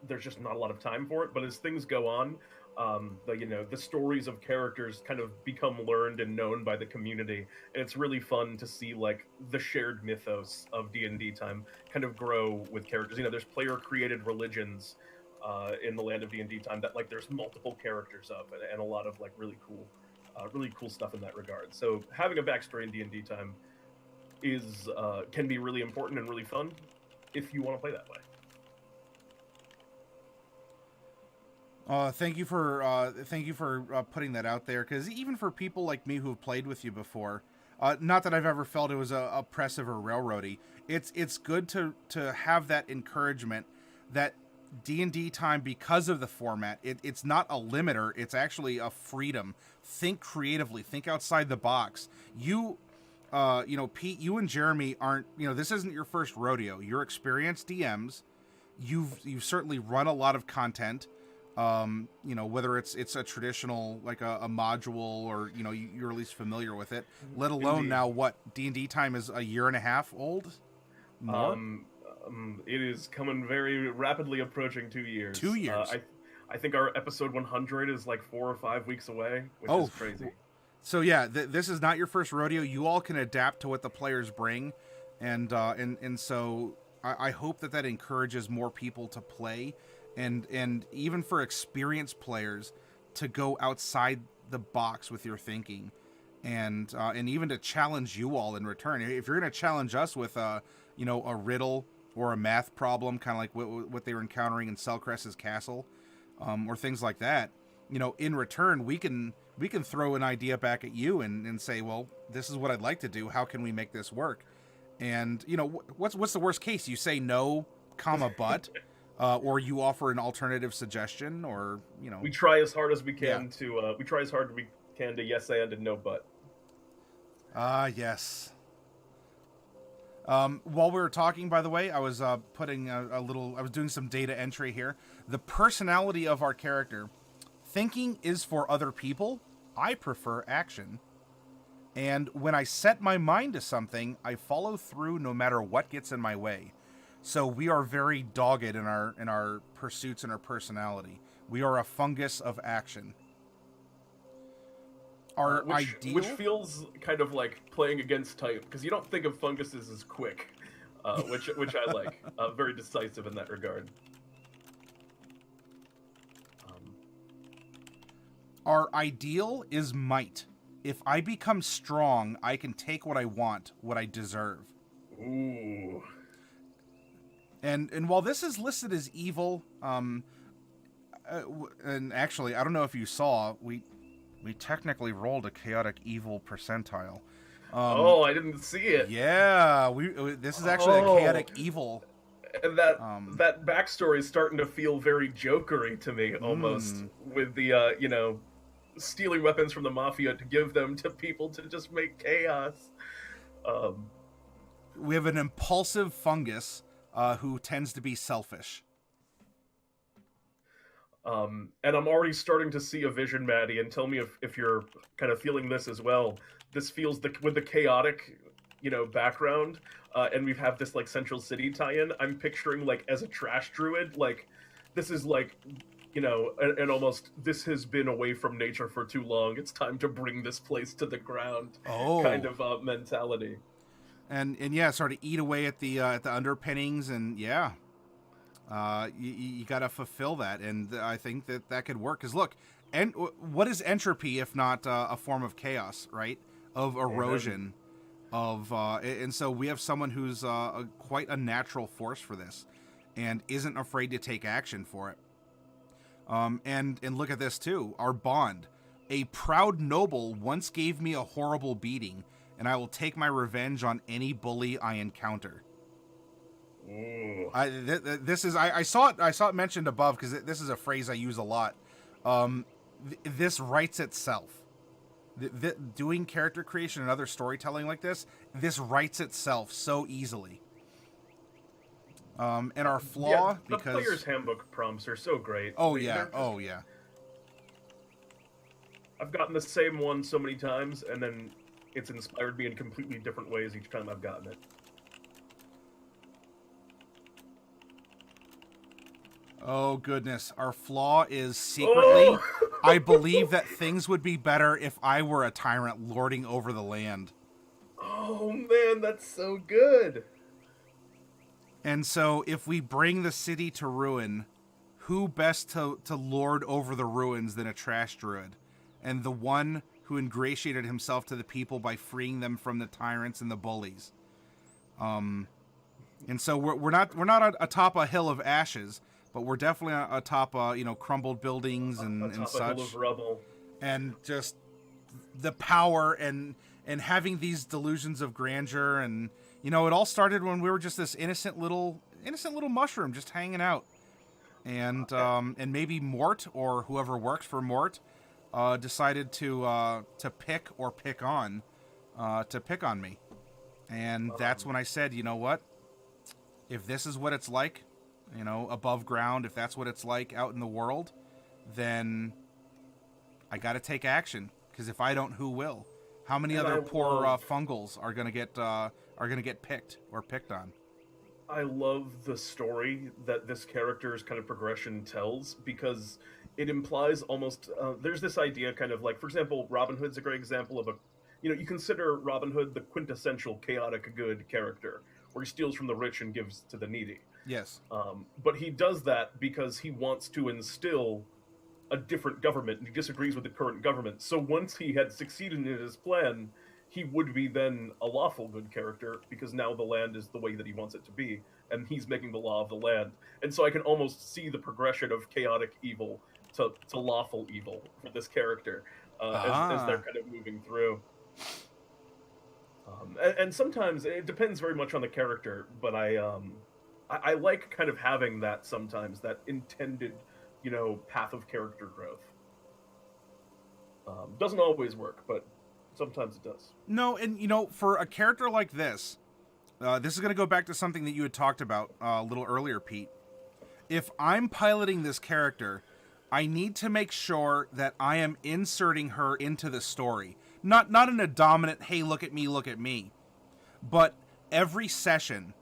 there's just not a lot of time for it. But as things go on, the stories of characters kind of become learned and known by the community, and it's really fun to see like the shared mythos of D&D time kind of grow with characters. You know, there's player created religions in the land of D&D time that like there's multiple characters of, and a lot of like really cool stuff in that regard. So having a backstory in D&D time is can be really important and really fun if you want to play that way.
Thank you for putting that out there, because even for people like me who have played with you before, not that I've ever felt it was oppressive or railroady, it's good to have that encouragement that D&D time, because of the format, it's not a limiter, it's actually a freedom. Think creatively, think outside the box. Pete, you and Jeremy aren't, this isn't your first rodeo. You're experienced DMs. You've certainly run a lot of content. Whether it's a traditional, like a module, or you're at least familiar with it, let alone
Indeed.
now what D&D time is a year and a half old. More?
It is coming very rapidly approaching 2 years.
2 years.
I think our episode 100 is like 4 or 5 weeks away, which is crazy.
So yeah, this is not your first rodeo. You all can adapt to what the players bring, and so I hope that encourages more people to play, and even for experienced players to go outside the box with your thinking, and even to challenge you all in return. If you're going to challenge us with a riddle or a math problem, kind of like what they were encountering in Selcrest's castle, or things like that, in return we can throw an idea back at you and say, well, this is what I'd like to do. How can we make this work? And what's the worst case? You say no, but. Or you offer an alternative suggestion, or
we try as hard as we can to yes and no but.
Yes. While we were talking, by the way, I was putting I was doing some data entry here. The personality of our character: thinking is for other people. I prefer action. And when I set my mind to something, I follow through no matter what gets in my way. So we are very dogged in our pursuits and our personality. We are a fungus of action.
Which feels kind of like playing against type, because you don't think of funguses as quick, which I like. Very decisive in that regard.
Our ideal is might. If I become strong, I can take what I want, what I deserve.
Ooh.
And while this is listed as evil, and actually, I don't know if you saw, we technically rolled a chaotic evil percentile.
I didn't see it.
Yeah, this is actually a chaotic evil.
And that backstory is starting to feel very jokery to me, almost, with the stealing weapons from the mafia to give them to people to just make chaos.
We have an impulsive fungus who tends to be selfish.
And I'm already starting to see a vision, Maddie, and tell me if you're kind of feeling this as well. This feels with the chaotic, background, and we have this like Central City tie-in. I'm picturing like as a trash druid, like this is like, and almost this has been away from nature for too long. It's time to bring this place to the ground. Kind of mentality.
And yeah, sort of eat away at the underpinnings, and yeah. You got to fulfill that, and I think that could work. Because look, and what is entropy if not a form of chaos, right? Of erosion, and so we have someone who's quite a natural force for this, and isn't afraid to take action for it. And look at this too. Our bond. A proud noble once gave me a horrible beating, and I will take my revenge on any bully I encounter.
Ooh.
I saw it mentioned above because this is a phrase I use a lot. This writes itself. Doing character creation and other storytelling like this writes itself so easily. And our flaw,
the
because
player's handbook prompts are so great.
oh yeah, oh yeah.
I've gotten the same one so many times, and then it's inspired me in completely different ways each time I've gotten it.
Oh goodness, our flaw is secretly, I believe that things would be better if I were a tyrant lording over the land.
Oh man, that's so good.
And so if we bring the city to ruin, who best to lord over the ruins than a trash druid? And the one who ingratiated himself to the people by freeing them from the tyrants and the bullies. And so we're not atop a hill of ashes, but we're definitely atop crumbled buildings and such.
A hill of rubble.
And just the power and having these delusions of grandeur, and it all started when we were just this innocent little mushroom just hanging out. And maybe Mort or whoever works for Mort decided to pick on me. And that's when I said, you know what? If this is what it's like, above ground, if that's what it's like out in the world, then I got to take action. Because if I don't, who will? How many other poor fungals are gonna get picked on?
I love the story that this character's kind of progression tells, because it implies almost there's this idea kind of like, for example, Robin Hood's a great example of you consider Robin Hood the quintessential chaotic good character, where he steals from the rich and gives to the needy.
Yes.
But he does that because he wants to instill a different government, and he disagrees with the current government. So once he had succeeded in his plan, he would be then a lawful good character, because now the land is the way that he wants it to be, and he's making the law of the land. And so I can almost see the progression of chaotic evil to lawful evil for this character as they're kind of moving through. And sometimes it depends very much on the character, but I like kind of having that sometimes, that intended, path of character growth. Doesn't always work, but sometimes it does.
No, and for a character like this is going to go back to something that you had talked about a little earlier, Pete. If I'm piloting this character, I need to make sure that I am inserting her into the story. Not in a dominant, hey, look at me. But every session,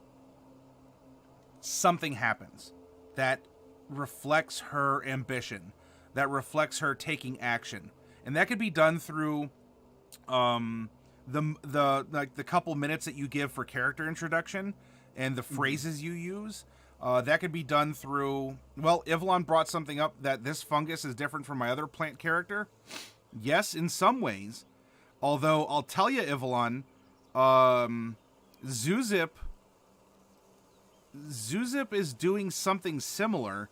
something happens that reflects her ambition, that reflects her taking action. And that could be done through the couple minutes that you give for character introduction and the phrases you use. That could be done through, Ivlon brought something up that this fungus is different from my other plant character. Yes, in some ways. Although, I'll tell you, Ivlon, Zuzip is doing something similar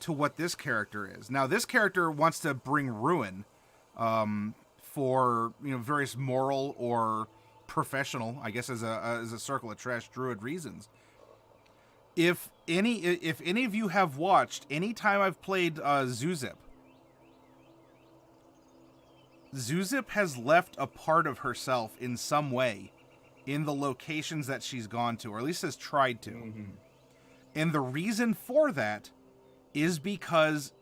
to what this character is. Now, this character wants to bring ruin for various moral or professional, I guess, as a circle of trash druid reasons. If any of you have watched, any time I've played Zuzip has left a part of herself in some way in the locations that she's gone to, or at least has tried to. Mm-hmm. And the reason for that is because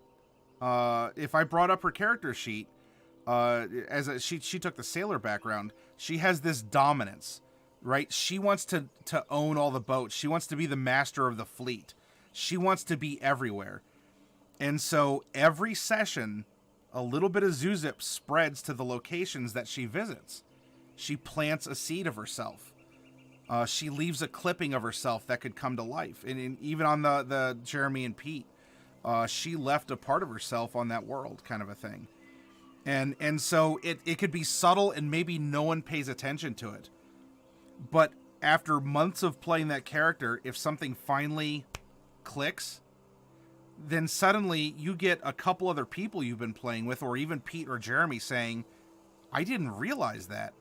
if I brought up her character sheet, she took the sailor background, she has this dominance, right? She wants to own all the boats. She wants to be the master of the fleet. She wants to be everywhere. And so every session, a little bit of Zuzip spreads to the locations that she visits. She plants a seed of herself. She leaves a clipping of herself that could come to life. And even on the Jeremy and Pete, she left a part of herself on that world, kind of a thing. And so it could be subtle and maybe no one pays attention to it. But after months of playing that character, if something finally clicks, then suddenly you get a couple other people you've been playing with, or even Pete or Jeremy saying, I didn't realize that.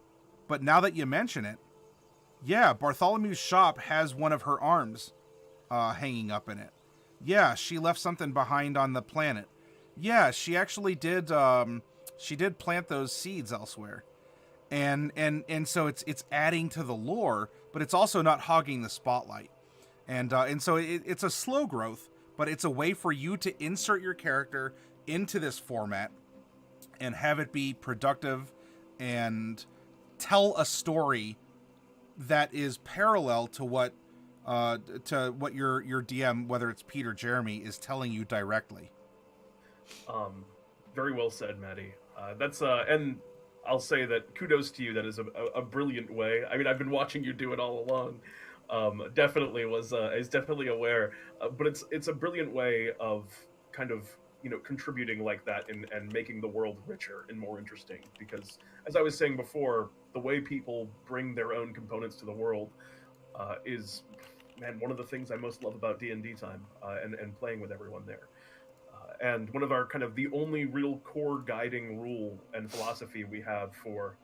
But now that you mention it, yeah, Bartholomew's shop has one of her arms hanging up in it. Yeah, she left something behind on the planet. Yeah, she actually did. She did plant those seeds elsewhere, and so it's adding to the lore, but it's also not hogging the spotlight, and so it's a slow growth, but it's a way for you to insert your character into this format and have it be productive and tell a story that is parallel to what your DM, whether it's Pete or Jeremy, is telling you directly.
Very well said, Maddie. That's and I'll say that kudos to you. That is a brilliant way. I mean, I've been watching you do it all along. Definitely is definitely aware, but it's a brilliant way of kind of contributing like that and making the world richer and more interesting. Because as I was saying before, the way people bring their own components to the world is, man, one of the things I most love about D&D time and playing with everyone there. And one of our kind of the only real core guiding rule and philosophy we have for,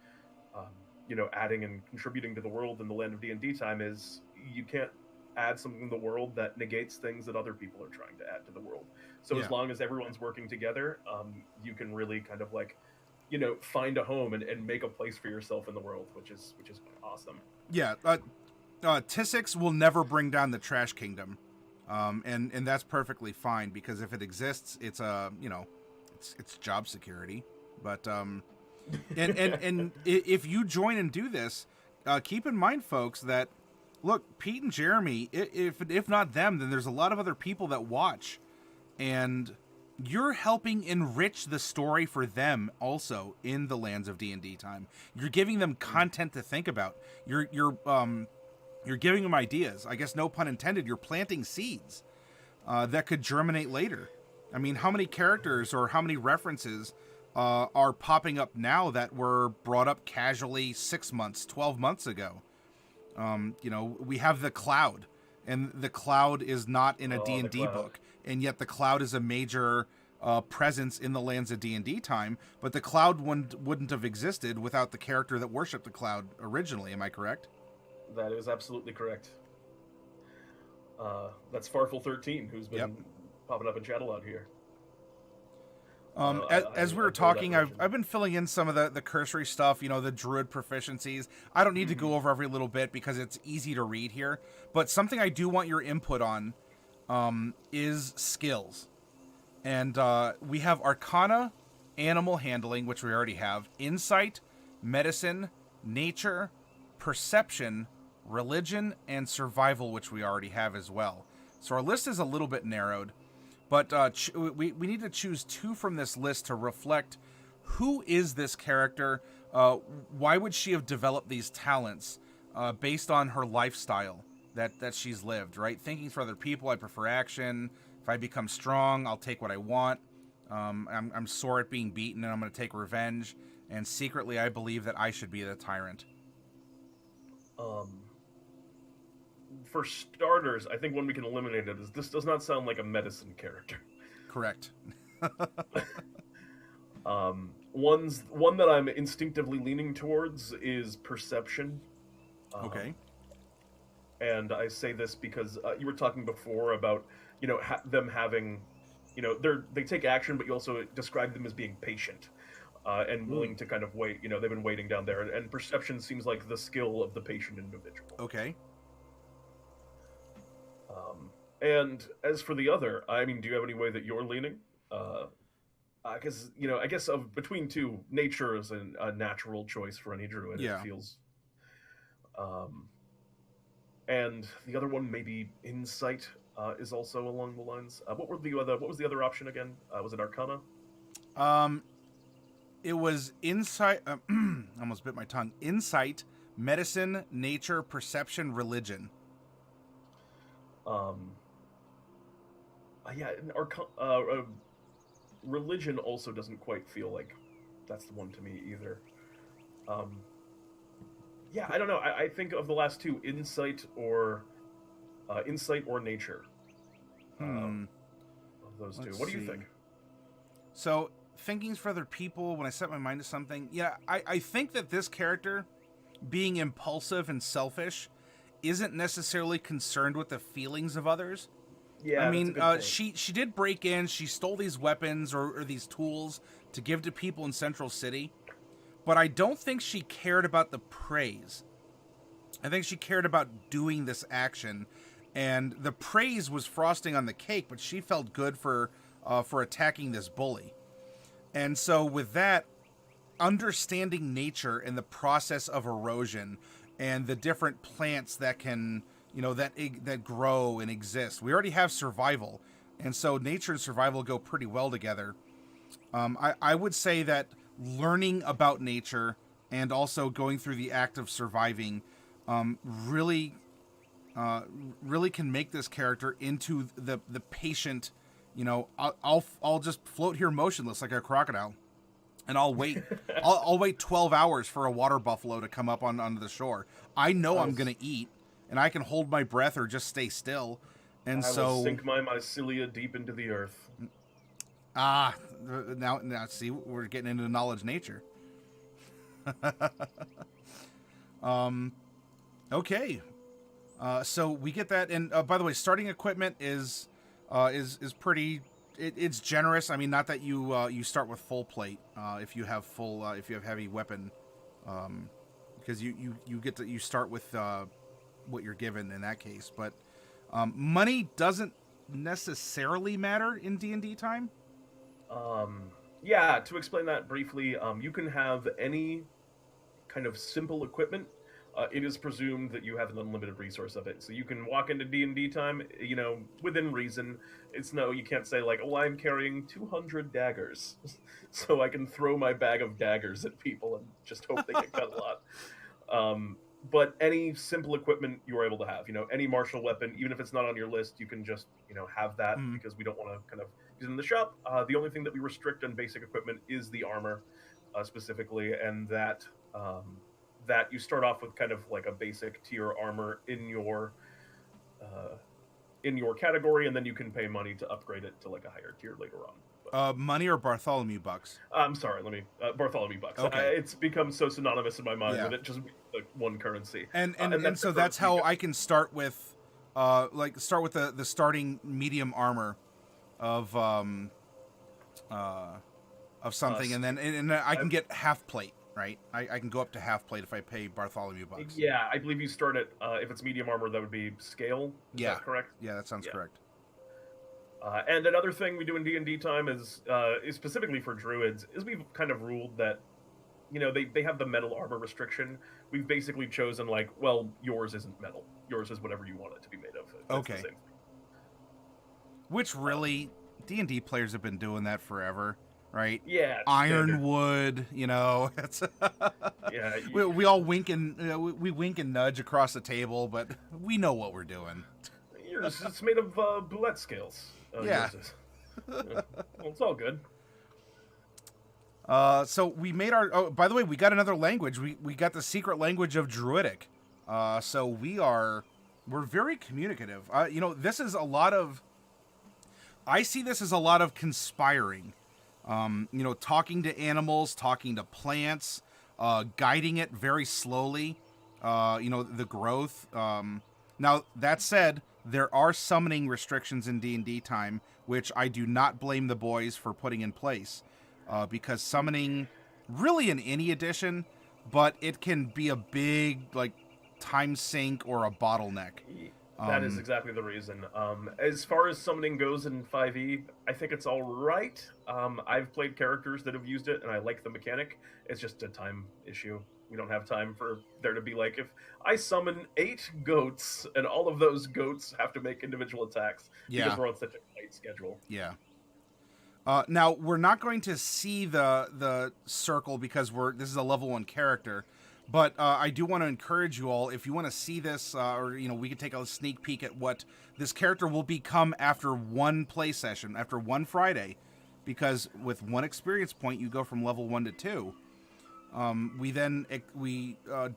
adding and contributing to the world in the land of D&D time is you can't add something in the world that negates things that other people are trying to add to the world. So as long as everyone's working together, you can really kind of find a home and make a place for yourself in the world, which is awesome.
Yeah, Tissix will never bring down the Trash Kingdom. And that's perfectly fine, because if it exists, it's it's job security. But and if you join and do this, keep in mind, folks, that look, Pete and Jeremy, if not them, then there's a lot of other people that watch, and you're helping enrich the story for them also in the lands of D&D time. You're giving them content to think about. You're giving them ideas. I guess, no pun intended, you're planting seeds that could germinate later. I mean, how many characters or how many references are popping up now that were brought up casually 6 months, 12 months ago? We have the Cloud, and the Cloud is not in a D&D book, and yet the Cloud is a major presence in the lands of D&D time, but the Cloud wouldn't have existed without the character that worshipped the Cloud originally. Am I correct?
That is absolutely correct. That's Farfel 13, who's been popping up in chat a lot here.
As we were talking, I've been filling in some of the cursory stuff, the Druid proficiencies. I don't need to go over every little bit because it's easy to read here, but something I do want your input on is skills. And we have Arcana, Animal Handling, which we already have, Insight, Medicine, Nature, Perception, Religion, and Survival, which we already have as well. So our list is a little bit narrowed, but we need to choose 2 from this list to reflect who is this character, why would she have developed these talents based on her lifestyle that she's lived, right? Thinking for other people, I prefer action. If I become strong, I'll take what I want. I'm sore at being beaten, and I'm going to take revenge. And secretly, I believe that I should be the tyrant.
For starters, I think one we can eliminate it is this does not sound like a medicine character.
Correct.
One that I'm instinctively leaning towards is Perception.
Okay.
And I say this because you were talking before about them having, they take action, but you also describe them as being patient and willing to kind of wait. They've been waiting down there, and Perception seems like the skill of the patient individual.
Okay.
And as for the other, I mean, do you have any way that you're leaning? Because I guess of between 2, nature is a natural choice for any druid.
Yeah.
It feels. And the other one, maybe Insight, is also along the lines. What was the other option again? Was it Arcana?
It was Insight. Almost bit my tongue. Insight, Medicine, Nature, Perception, Religion.
Religion also doesn't quite feel like that's the one to me either. I don't know. I think of the last 2, Insight or Nature. those two.
Let's
What do you
see.
think?
So, thinkings for other people when I set my mind to something. Yeah, I think that this character, being impulsive and selfish, isn't necessarily concerned with the feelings of others.
Yeah,
I
that's a
mean,
good point.
she did break in. She stole these weapons or these tools to give to people in Central City. But I don't think she cared about the praise. I think she cared about doing this action. And the praise was frosting on the cake, but she felt good for attacking this bully. And so with that, understanding nature and the process of erosion and the different plants that can, that grow and exist. We already have survival. And so nature and survival go pretty well together. I would say that learning about nature and also going through the act of surviving really can make this character into the patient. I'll just float here motionless like a crocodile, and I'll wait. I'll wait 12 hours for a water buffalo to come up onto the shore. I know I'm gonna eat, and I can hold my breath or just stay still. And
I
so
will sink my mycelia deep into the earth.
Now see, we're getting into knowledge nature. Okay. So we get that, and by the way, starting equipment is pretty. It's generous. I mean, not that you start with full plate if you have heavy weapon, because you start with what you're given in that case. But money doesn't necessarily matter in D&D time.
Yeah, to explain that briefly, you can have any kind of simple equipment. It is presumed that you have an unlimited resource of it. So you can walk into D&D time, within reason. You can't say like, oh, I'm carrying 200 daggers, so I can throw my bag of daggers at people and just hope they get cut a lot. But any simple equipment you're able to have, any martial weapon, even if it's not on your list, you can just, have that because we don't want to kind of use it in the shop. The only thing that we restrict on basic equipment is the armor, specifically, and that you start off with kind of like a basic tier armor in your category, and then you can pay money to upgrade it to like a higher tier later on.
Money or Bartholomew bucks?
I'm sorry, Bartholomew bucks.
Okay.
It's become so synonymous in my mind
Yeah.
that it just like one currency.
And so that's how I can start with, the starting medium armor of something, and then I can get half plate. Right, I can go up to half plate if I pay Bartholomew bucks.
Yeah, I believe you start at if it's medium armor, that would be scale. Is that correct?
Yeah, that sounds correct.
And another thing we do in D&D time is specifically for druids is we've kind of ruled that, they have the metal armor restriction. We've basically chosen like, well, yours isn't metal. Yours is whatever you want it to be made of. It's
okay.
The same thing.
Which really, D&D players have been doing that forever. Right?
Yeah.
Ironwood, it's
yeah.
We all wink and we wink and nudge across the table, but we know what we're doing.
It's made of boulette scales.
Yeah.
Well, it's all good.
So we made our. Oh, by the way, we got another language. We got the secret language of Druidic. So we're very communicative. This is a lot of. I see this as a lot of conspiring. Talking to animals, talking to plants, guiding it very slowly, the growth. Now, that said, there are summoning restrictions in D&D time, which I do not blame the boys for putting in place, because summoning, really in any edition, but it can be a big, time sink or a bottleneck.
That is exactly the reason. As far as summoning goes in 5e, I think it's all right. I've played characters that have used it, and I like the mechanic. It's just a time issue. We don't have time for there to be like, if I summon 8 goats, and all of those goats have to make individual attacks, because we're on such a tight schedule.
Yeah. Now, we're not going to see the circle because this is a level 1 character. But I do want to encourage you all, if you want to see this, we could take a sneak peek at what this character will become after one play session, after one Friday, because with one experience point, you go from level 1 to 2. We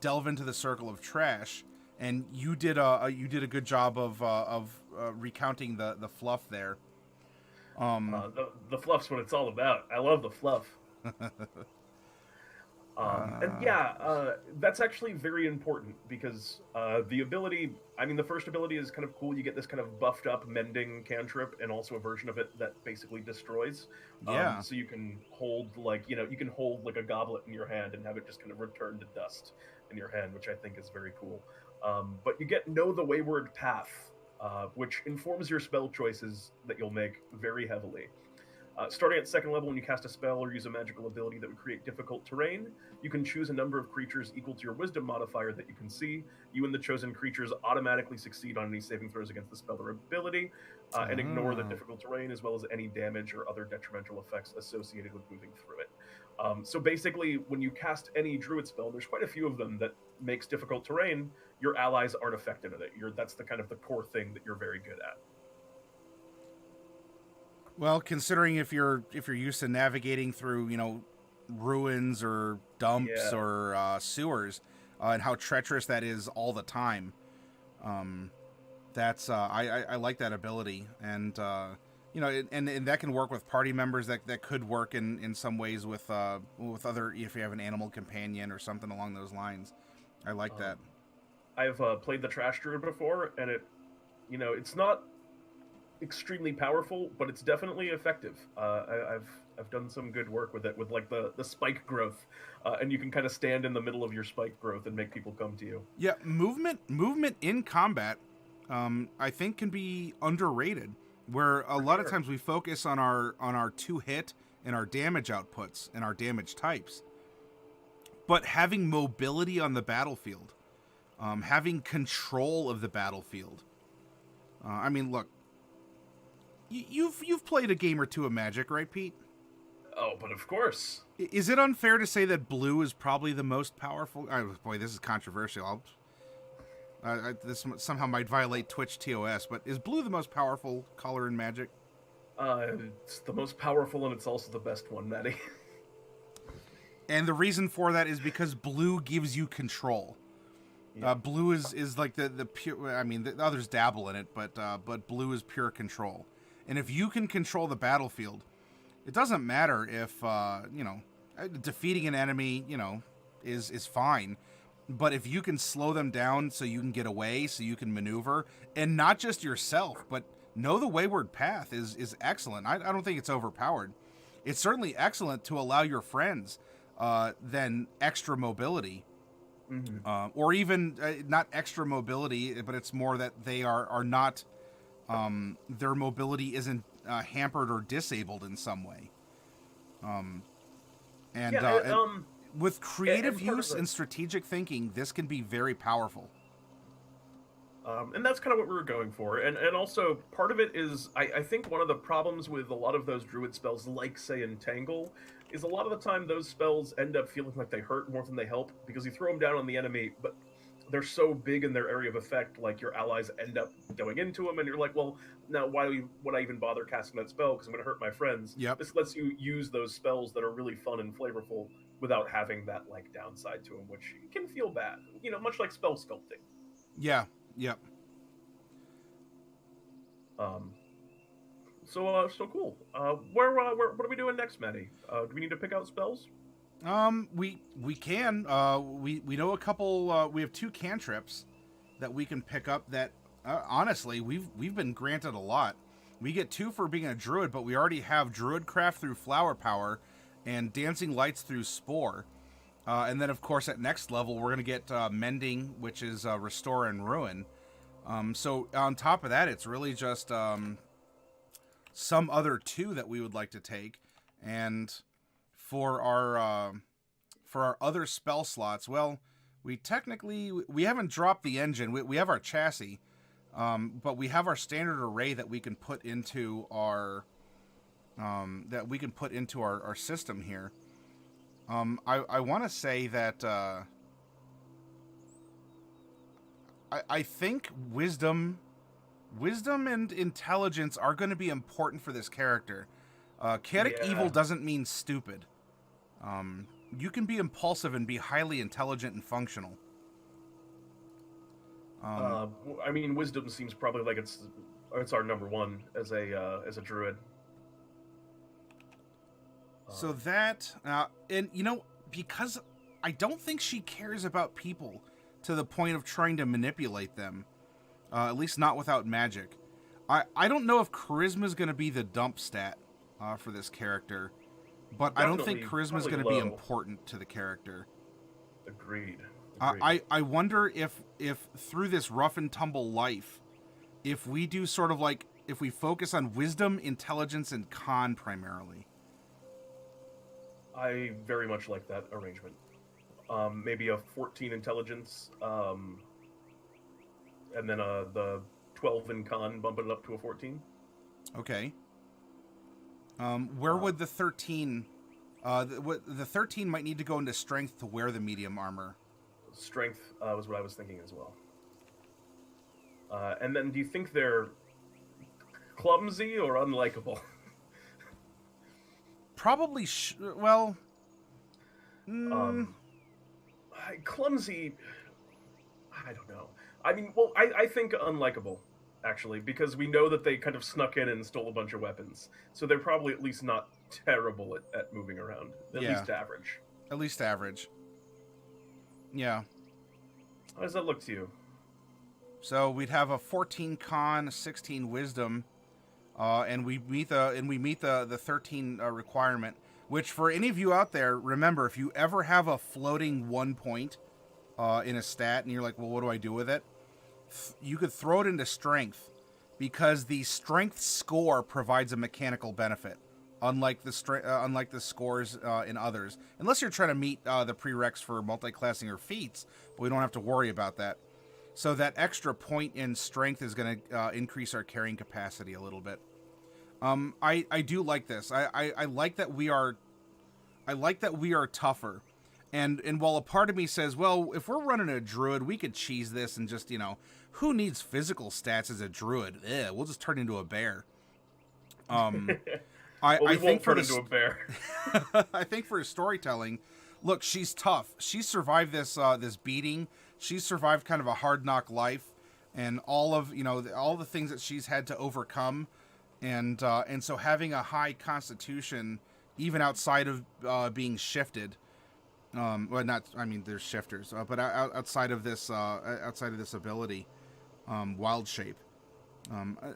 delve into the circle of trash, and you did a good job of recounting the fluff there.
The fluff's what it's all about. I love the fluff. And yeah, that's actually very important because the ability, I mean, the first ability is kind of cool. You get this kind of buffed up mending cantrip and also a version of it that basically destroys.
Yeah.
So you can hold like, you can hold like a goblet in your hand and have it just kind of return to dust in your hand, which I think is very cool. But you get Know the Wayward Path, which informs your spell choices that you'll make very heavily. Starting at second level, when you cast a spell or use a magical ability that would create difficult terrain, you can choose a number of creatures equal to your wisdom modifier that you can see. You and the chosen creatures automatically succeed on any saving throws against the spell or ability, and ignore the difficult terrain as well as any damage or other detrimental effects associated with moving through it. So basically, when you cast any druid spell, there's quite a few of them that makes difficult terrain. Your allies aren't affected in it. That's the kind of the core thing that you're very good at.
Well, considering if you're used to navigating through, ruins or dumps or sewers, and how treacherous that is all the time, that's I like that ability, and and that can work with party members. That could work in some ways with other, if you have an animal companion or something along those lines. I like that.
I've played the Trash Druid before, and it's not extremely powerful, but it's definitely effective. I've done some good work with it, with like the spike growth, and you can kind of stand in the middle of your spike growth and make people come to you.
Yeah, movement in combat, I think can be underrated. Where a lot of times we focus on our 2-hit and our damage outputs and our damage types, but having mobility on the battlefield, having control of the battlefield. I mean, look. You've played a game or two of Magic, right, Pete?
Oh, but of course.
Is it unfair to say that blue is probably the most powerful? Oh, boy, this is controversial. This somehow might violate Twitch TOS, but is blue the most powerful color in Magic?
It's the most powerful, and it's also the best one, Maddie.
And the reason for that is because blue gives you control. Yeah. Blue is like the pure. I mean, the others dabble in it, but blue is pure control. And if you can control the battlefield, it doesn't matter if defeating an enemy, is fine. But if you can slow them down so you can get away, so you can maneuver, and not just yourself, but Know the Wayward Path is excellent. I don't think it's overpowered. It's certainly excellent to allow your friends then extra mobility. Mm-hmm. Or even not extra mobility, but it's more that they are not, their mobility isn't hampered or disabled in some way. With creative use and strategic thinking, this can be very powerful.
And that's kind of what we were going for. And also, part of it is, I think one of the problems with a lot of those druid spells, like, say, Entangle, is a lot of the time those spells end up feeling like they hurt more than they help, because you throw them down on the enemy, but they're so big in their area of effect, like your allies end up going into them, and you're like, well, now why would I even bother casting that spell, because I'm going to hurt my friends?
Yep.
This lets you use those spells that are really fun and flavorful without having that like downside to them, which can feel bad, much like spell sculpting.
Yeah. Yep.
So cool. What are we doing next, Maddie? Do we need to pick out spells?
We can. We know a couple. We have 2 cantrips that we can pick up. That honestly, we've been granted a lot. We get 2 for being a druid, but we already have Druidcraft through Flower Power and Dancing Lights through Spore. And then, of course, at next level, we're gonna get Mending, which is Restore and Ruin. So on top of that, it's really just some other 2 that we would like to take. And for our other spell slots, well, we haven't dropped the engine. We have our chassis, but we have our standard array that we can put into our system here. I want to say that I think wisdom and intelligence are going to be important for this character. Chaotic evil doesn't mean stupid. You can be impulsive and be highly intelligent and functional.
I mean, wisdom seems probably like it's our number 1 as a druid.
So that, and you know, because I don't think she cares about people to the point of trying to manipulate them, at least not without magic. I don't know if charisma is going to be the dump stat for this character, but I don't think charisma is going to be important to the character.
Agreed.
I wonder if through this rough and tumble life, if we do sort of like, if we focus on wisdom, intelligence, and con primarily.
I very much like that arrangement. Maybe a 14 intelligence, and then the 12 in con, bumping it up to a 14.
Okay. Where would the 13... the 13 might need to go into strength to wear the medium armor.
Strength was what I was thinking as well. And then do you think they're clumsy or unlikable?
Probably, well...
Clumsy... I don't know. I mean, well, I think unlikable, actually, because we know that they kind of snuck in and stole a bunch of weapons. So they're probably at least not terrible at moving around. At least average.
At least average. Yeah.
How does that look to you?
So we'd have a 14 con, 16 wisdom, and we meet the 13 requirement. Which, for any of you out there, remember, if you ever have a floating 1 point in a stat, and you're like, well, what do I do with it? You could throw it into strength, because the strength score provides a mechanical benefit, unlike the scores in others. Unless you're trying to meet the prereqs for multi-classing or feats, but we don't have to worry about that. So that extra point in strength is going to increase our carrying capacity a little bit. I do like this. I like that we are tougher. And while a part of me says, well, if we're running a druid, we could cheese this and just, who needs physical stats as a druid? We'll just turn into a bear. I think for into a bear. I think for storytelling, look, she's tough. She survived this beating. She survived kind of a hard knock life, and all the things that she's had to overcome. And so having a high constitution, even outside of being shifted, there's shifters, but outside of this ability, wild shape,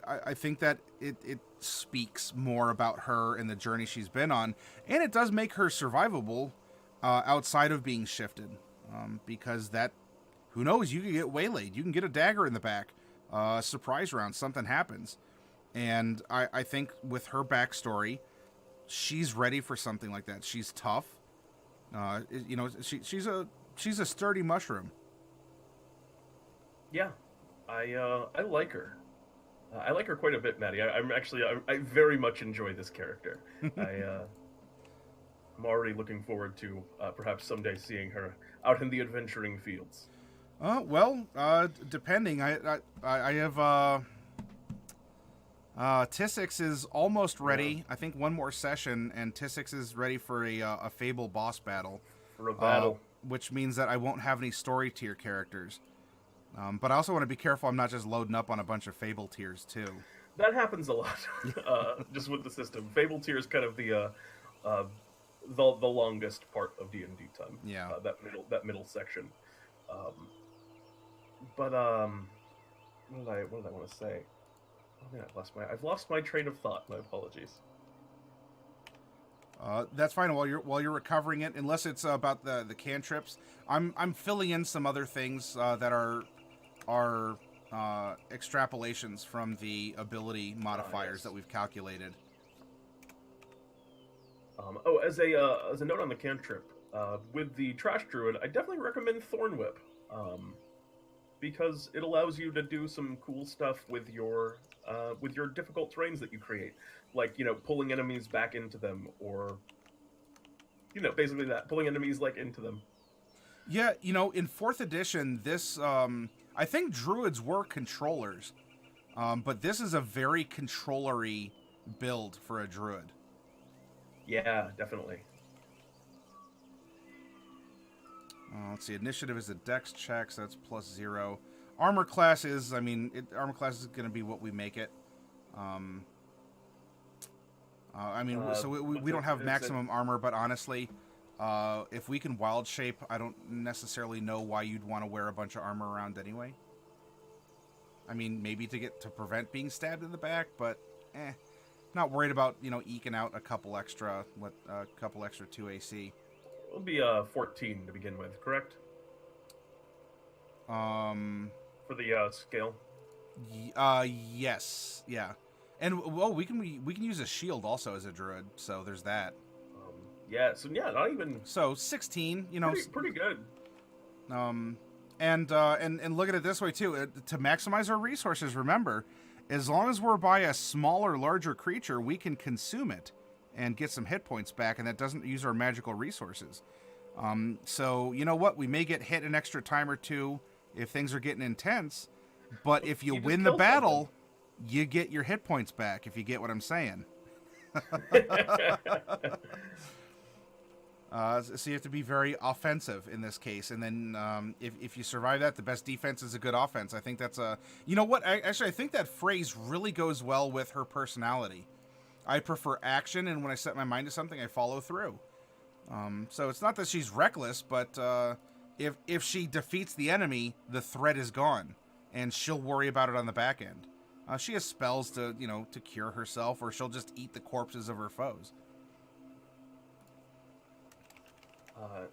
I think that it speaks more about her and the journey she's been on, and it does make her survivable outside of being shifted, because that, who knows, you can get waylaid, you can get a dagger in the back, surprise round, something happens. And I think with her backstory, she's ready for something like that. She's tough. She's a sturdy mushroom. Yeah,
I like her. I like her quite a bit, Maddie. I very much enjoy this character. I'm already looking forward to perhaps someday seeing her out in the adventuring fields.
Depending. I have. T-SAT is almost ready. Yeah. I think one more session, and T-SAT is ready for a Fable boss battle.
For a battle.
Which means that I won't have any story tier characters. But I also want to be careful I'm not just loading up on a bunch of Fable tiers, too.
That happens a lot, just with the system. Fable tier is kind of the longest part of D&D time.
Yeah.
That middle section. What did I want to say? Oh, man, I've lost my train of thought. My apologies.
That's fine. While you're recovering it, unless it's about the cantrips, I'm filling in some other things that are extrapolations from the ability modifiers that we've calculated.
As a note on the cantrip, with the Trash Druid, I definitely recommend Thorn Whip, because it allows you to do some cool stuff with your difficult terrains that you create, like pulling enemies back into them, or basically that, pulling enemies into them.
Yeah, in 4th edition, this I think druids were controllers, but this is a very controllery build for a druid.
Yeah, definitely.
Let's see. Initiative is a dex check, so that's +0. Armor class is, armor class is going to be what we make it. I mean, so we don't have maximum armor, but honestly, if we can wild shape, I don't necessarily know why you'd want to wear a bunch of armor around anyway. I mean, maybe to prevent being stabbed in the back, but not worried about, you know, eking out a couple extra 2 AC.
It'll be 14 to begin with, correct? For the scale.
Yes, yeah, and well, we can use a shield also as a druid, so there's that.
Yeah, so yeah, not even.
So 16, you know,
pretty good.
And look at it this way too. To maximize our resources, remember, as long as we're by a smaller, larger creature, we can consume it and get some hit points back, and that doesn't use our magical resources. So you know what? We may get hit an extra time or two if things are getting intense, but if you win the battle, you get your hit points back, if you get what I'm saying. So you have to be very offensive in this case, and then if you survive that, the best defense is a good offense. I think that's a... You know what? I think that phrase really goes well with her personality. I prefer action, and when I set my mind to something, I follow through. So it's not that she's reckless, but if she defeats the enemy, the threat is gone, and she'll worry about it on the back end. She has spells to cure herself, or she'll just eat the corpses of her foes.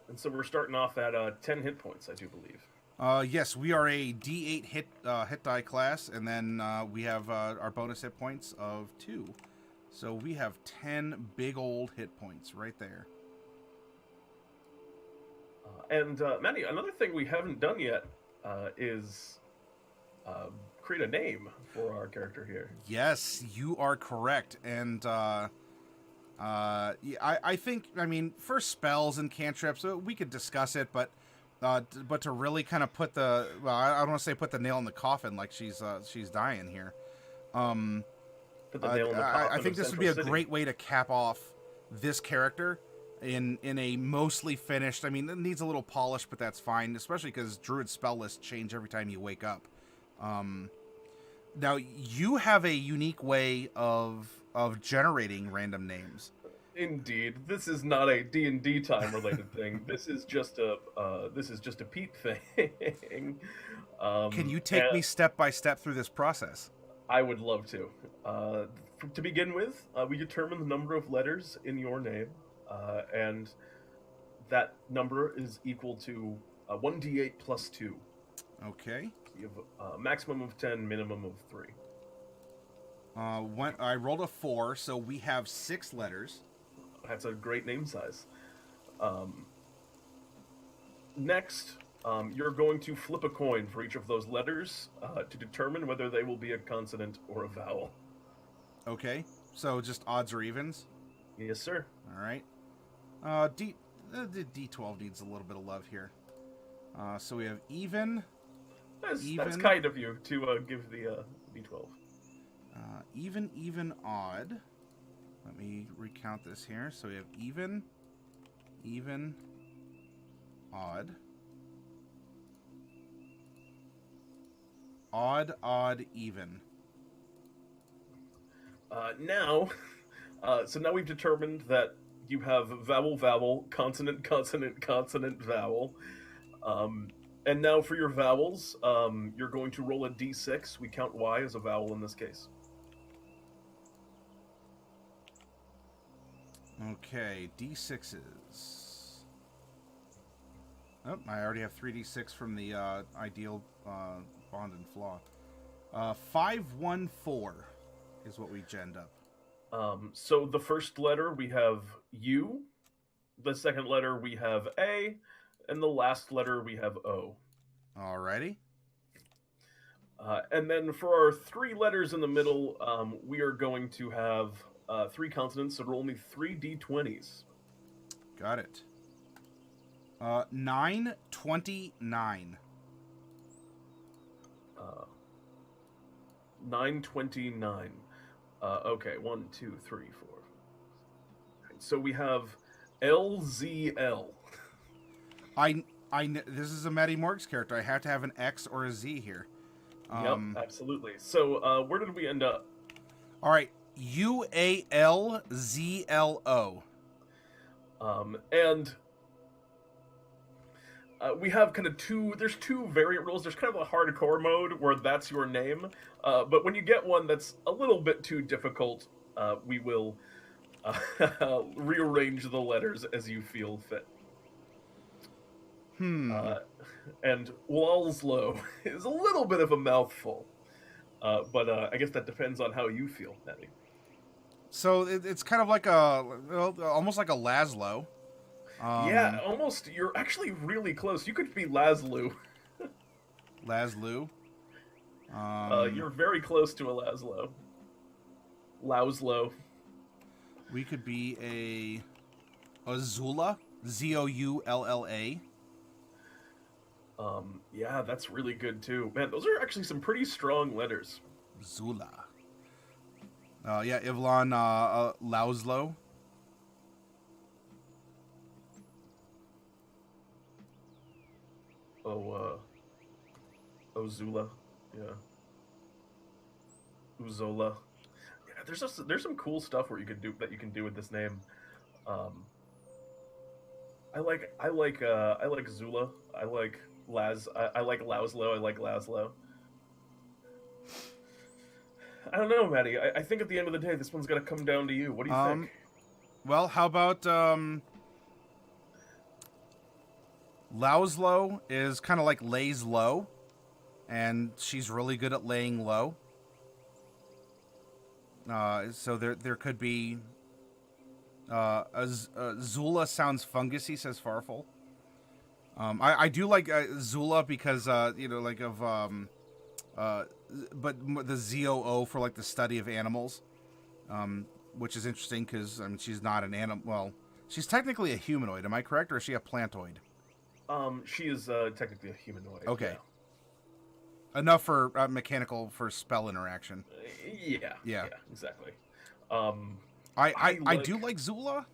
And so we're starting off at 10 hit points, I do believe.
Yes, we are a D8 hit die class, and then we have our bonus hit points of 2. So we have 10 big old hit points right there.
And Manny, another thing we haven't done yet is create a name for our character here.
Yes, you are correct, and I think, I mean, for spells and cantrips, we could discuss it, but to really kind of put the, well, I don't want to say put the nail in the coffin like she's dying here.
Put the nail in the coffin.
I think this would be a great way to cap off this character in a mostly finished. I mean, it needs a little polish, but that's fine, especially because Druid spell lists change every time you wake up. Now you have a unique way of generating random names.
Indeed, this is not a D&D time related thing. This is just a Pete thing.
Can you take me step by step through this process?
I would love to. To begin with, we determine the number of letters in your name, and that number is equal to 1d8 plus 2.
Okay.
You have a maximum of 10, minimum of 3.
When I rolled a 4, so we have 6 letters.
That's a great name size. Next, you're going to flip a coin for each of those letters to determine whether they will be a consonant or a vowel.
Okay, so just odds or evens?
Yes, sir.
All right. The D12 needs a little bit of love here. So we have even.
That's kind of you to give the D12.
Even, odd. Let me recount this here. So we have even, odd. Odd, even.
So now we've determined that you have vowel, vowel, consonant, consonant, consonant, vowel. And now for your vowels, you're going to roll a d6. We count Y as a vowel in this case.
Okay, d6s. Oh, I already have 3d6 from the ideal bond and flaw. 514 is what we genned up.
So the first letter we have U, the second letter we have A, and the last letter we have O.
Alrighty.
And then for our 3 letters in the middle, we are going to have 3 consonants, so roll me 3 d20s.
Got it. 929.
929. Okay, 1, 2, 3, 4. So we have LZL.
This is a Maddie Morg's character. I have to have an X or a Z here.
Yep, absolutely. So where did we end up?
All right. UALZLO.
And we have kind of there's two variant rules. There's kind of a hardcore mode where that's your name. But when you get one that's a little bit too difficult, we will rearrange the letters as you feel fit. And Walslow is a little bit of a mouthful. But I guess that depends on how you feel, Nettie.
So it's kind of like almost like a Laszlo.
Yeah, almost. You're actually really close. You could be Laszlo.
Laszlo.
You're very close to a Laszlo. Lauslo.
We could be a Zoulla. Zoulla.
Yeah, that's really good too. Man, those are actually some pretty strong letters.
Zoulla. Yeah, Ivlon Lauslo.
Zoulla. Yeah. Zoulla. Yeah, there's some cool stuff where you can do with this name. I like Zoulla. I like I like Lauslo. I like Laszlo. I don't know, Maddie. I think at the end of the day, this one's gonna come down to you. What do you think?
Well, how about Lauslo is kind of like lays low, and she's really good at laying low. So there could be Zoulla sounds fungusy, says Farfel. I do like Zoulla because but the ZOO for like the study of animals, which is interesting because she's not an animal. Well, she's technically a humanoid. Am I correct, or is she a plantoid?
She is technically a humanoid.
Okay.
Yeah.
Enough for mechanical for spell interaction.
Yeah, exactly.
I do like Zoulla.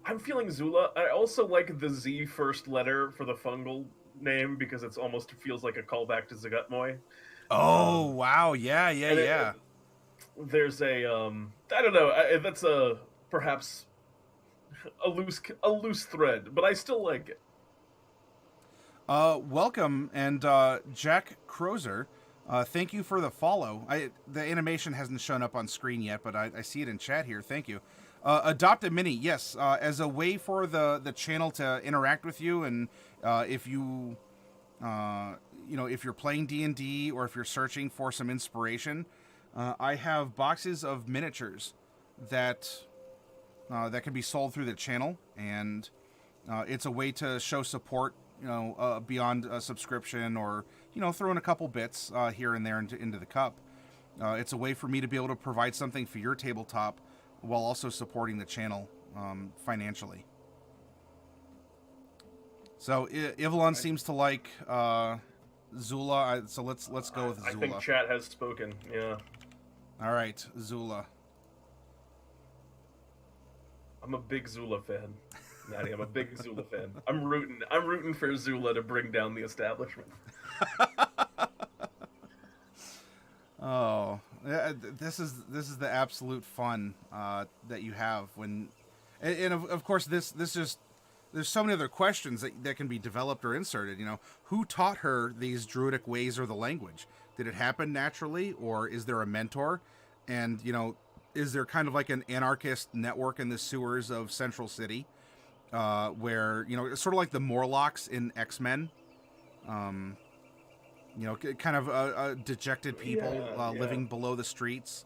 I'm feeling Zoulla. I also like the Z first letter for the fungal name because it almost feels like a callback to Zagutmoy.
Oh wow, yeah.
There's a I don't know. That's perhaps a loose thread, but I still like it.
Welcome, and Jack Crozer, thank you for the follow. The animation hasn't shown up on screen yet, but I see it in chat here. Thank you. Adopt a Mini, yes, as a way for the channel to interact with you, and if you if you're playing D&D or if you're searching for some inspiration, I have boxes of miniatures that can be sold through the channel, and it's a way to show support, beyond a subscription, or throw in a couple bits here and there into the cup. It's a way for me to be able to provide something for your tabletop while also supporting the channel financially. So Ivalon seems to like Zoulla, so let's go with Zoulla.
I think chat has spoken. Yeah.
All right, Zoulla.
I'm a big Zoulla fan. Maddie, I'm a big Zoulla fan. I'm rooting for Zoulla to bring down the establishment.
Oh, this is the absolute fun that you have when, and of course there's so many other questions that can be developed or inserted. Who taught her these druidic ways or the language? Did it happen naturally, or is there a mentor? And is there kind of like an anarchist network in the sewers of Central City, where it's sort of like the Morlocks in X-Men? Kind of dejected people living below the streets.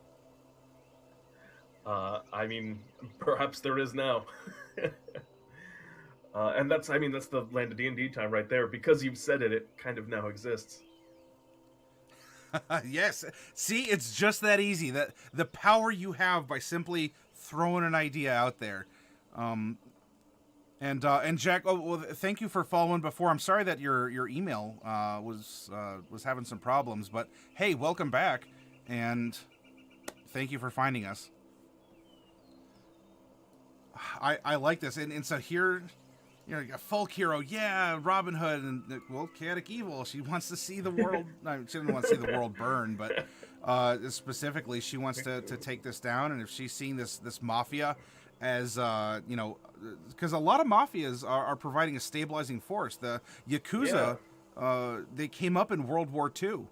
I mean, perhaps there is now. And that's the land of D&D time right there. Because you've said it, it kind of now exists.
Yes. See, it's just that easy. That the power you have by simply throwing an idea out there. And Jack, thank you for following before. I'm sorry that your email was having some problems, but hey, welcome back, and thank you for finding us. I like this, and so here, you got folk hero, yeah, Robin Hood, and chaotic evil. She wants to see the world. No, she doesn't want to see the world burn, but specifically, she wants to take this down, and if she's seeing this mafia as because a lot of mafias are providing a stabilizing force. The Yakuza, they came up in World War II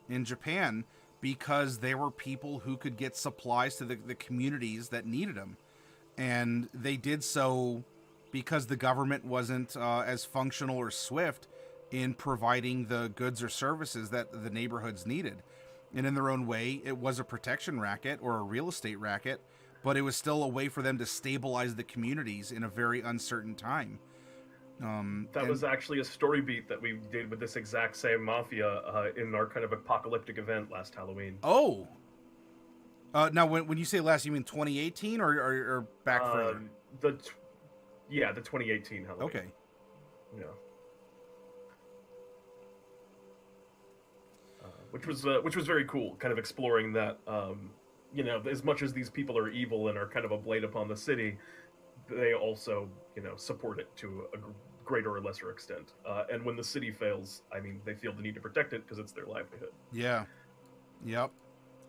in Japan because they were people who could get supplies to the communities that needed them, and they did so because the government wasn't as functional or swift in providing the goods or services that the neighborhoods needed. And in their own way, it was a protection racket or a real estate racket, but it was still a way for them to stabilize the communities in a very uncertain time.
That was actually a story beat that we did with this exact same mafia in our kind of apocalyptic event last Halloween.
Oh! Now, when you say last, you mean 2018 or back further?
The 2018 Halloween.
Okay.
Yeah. Which was very cool, kind of exploring that. As much as these people are evil and are kind of a blight upon the city, they also, support it to a greater or lesser extent. And when the city fails, I mean, they feel the need to protect it because it's their livelihood.
Yeah. Yep.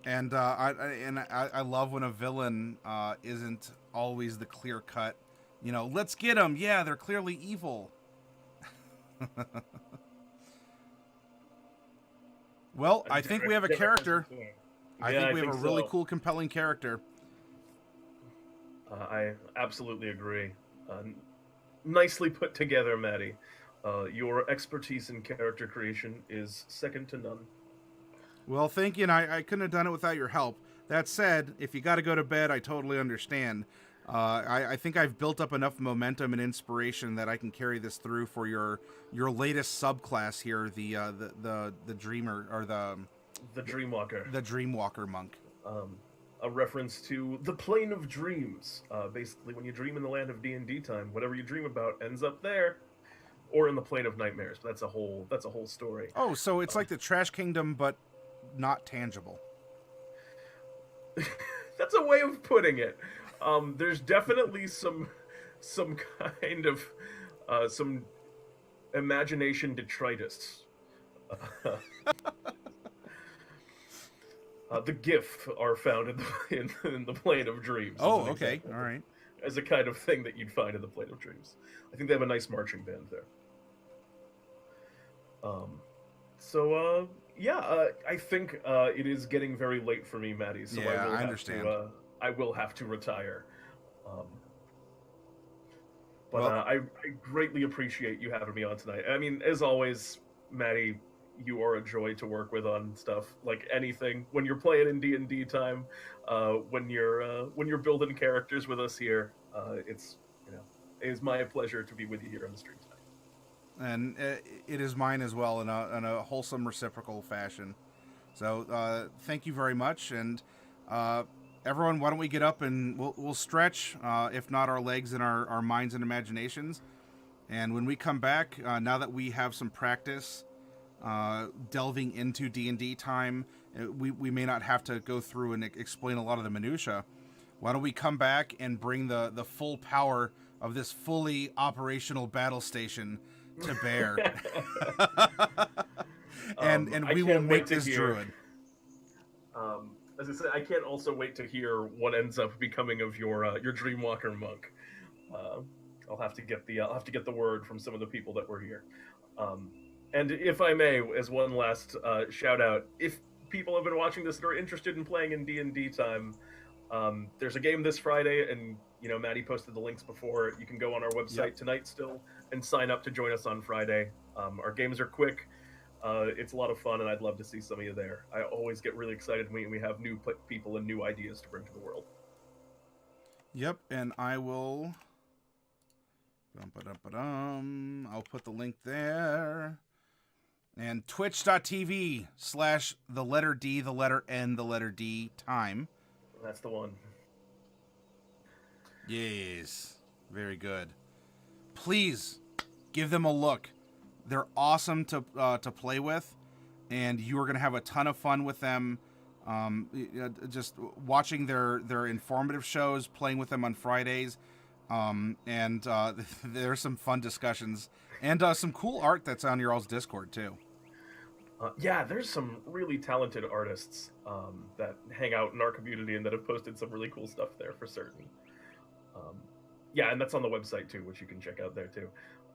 And I love when a villain isn't always the clear cut. Let's get them. Yeah, they're clearly evil. Well, I think we have a character. I think we have a really cool, compelling character.
I absolutely agree. Nicely put together, Maddie. Your expertise in character creation is second to none.
Well, thank you, and I couldn't have done it without your help. That said, if you got to go to bed, I totally understand. I think I've built up enough momentum and inspiration that I can carry this through for your latest subclass here, the Dreamer, or the
Dreamwalker.
The Dreamwalker monk.
A reference to the plane of dreams. Basically, when you dream in the land of D&D time, whatever you dream about ends up there, or in the plane of nightmares. But that's a whole story.
Oh, so it's like the Trash Kingdom, but not tangible.
That's a way of putting it. There's definitely some kind of some imagination detritus. The GIF are found in the plane of dreams.
Oh, okay, all right.
As a kind of thing that you'd find in the plane of dreams. I think they have a nice marching band there. I think it is getting very late for me, Maddie. So
yeah, I understand.
I will have to retire. I greatly appreciate you having me on tonight. I mean, as always, Maddie, you are a joy to work with on stuff like anything. When you're playing in D&D time, when you're building characters with us here, it is my pleasure to be with you here on the stream tonight.
And it is mine as well in a wholesome reciprocal fashion. So thank you very much, and everyone, why don't we get up and we'll stretch, if not our legs and our minds and imaginations. And when we come back, now that we have some practice delving into D&D time, we may not have to go through and explain a lot of the minutia. Why don't we come back and bring the full power of this fully operational battle station to bear? and we will make this druid.
As I said, I can't also wait to hear what ends up becoming of your Dreamwalker monk. I'll have to get the word from some of the people that were here. And if I may, as one last shout out, if people have been watching this and are interested in playing in D&D time, there's a game this Friday, and Maddie posted the links before. You can go on our website tonight still and sign up to join us on Friday. Our games are quick. It's a lot of fun, and I'd love to see some of you there. I always get really excited when we have new people and new ideas to bring to the world.
Yep, and I will... I'll put the link there. And twitch.tv/the letter D, the letter N, the letter D time.
That's the one.
Yes. Very good. Please give them a look. They're awesome to play with, and you are going to have a ton of fun with them. Just watching their informative shows, playing with them on Fridays, and there's some fun discussions and some cool art that's on your all's Discord too.
Yeah, there's some really talented artists that hang out in our community and that have posted some really cool stuff there for certain. Um, yeah, and that's on the website too, which you can check out there too.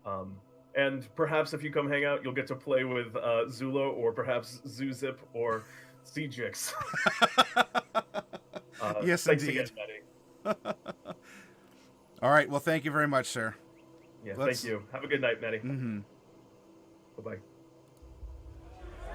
Um, and perhaps if you come hang out, you'll get to play with Zoulla or perhaps Zoozip or Cjix.
Yes,
thanks
indeed.
again, Maddie.
All right. Well, thank you very much, sir.
Yeah, thank you. Have a good night, Maddie.
Mm-hmm.
Bye-bye.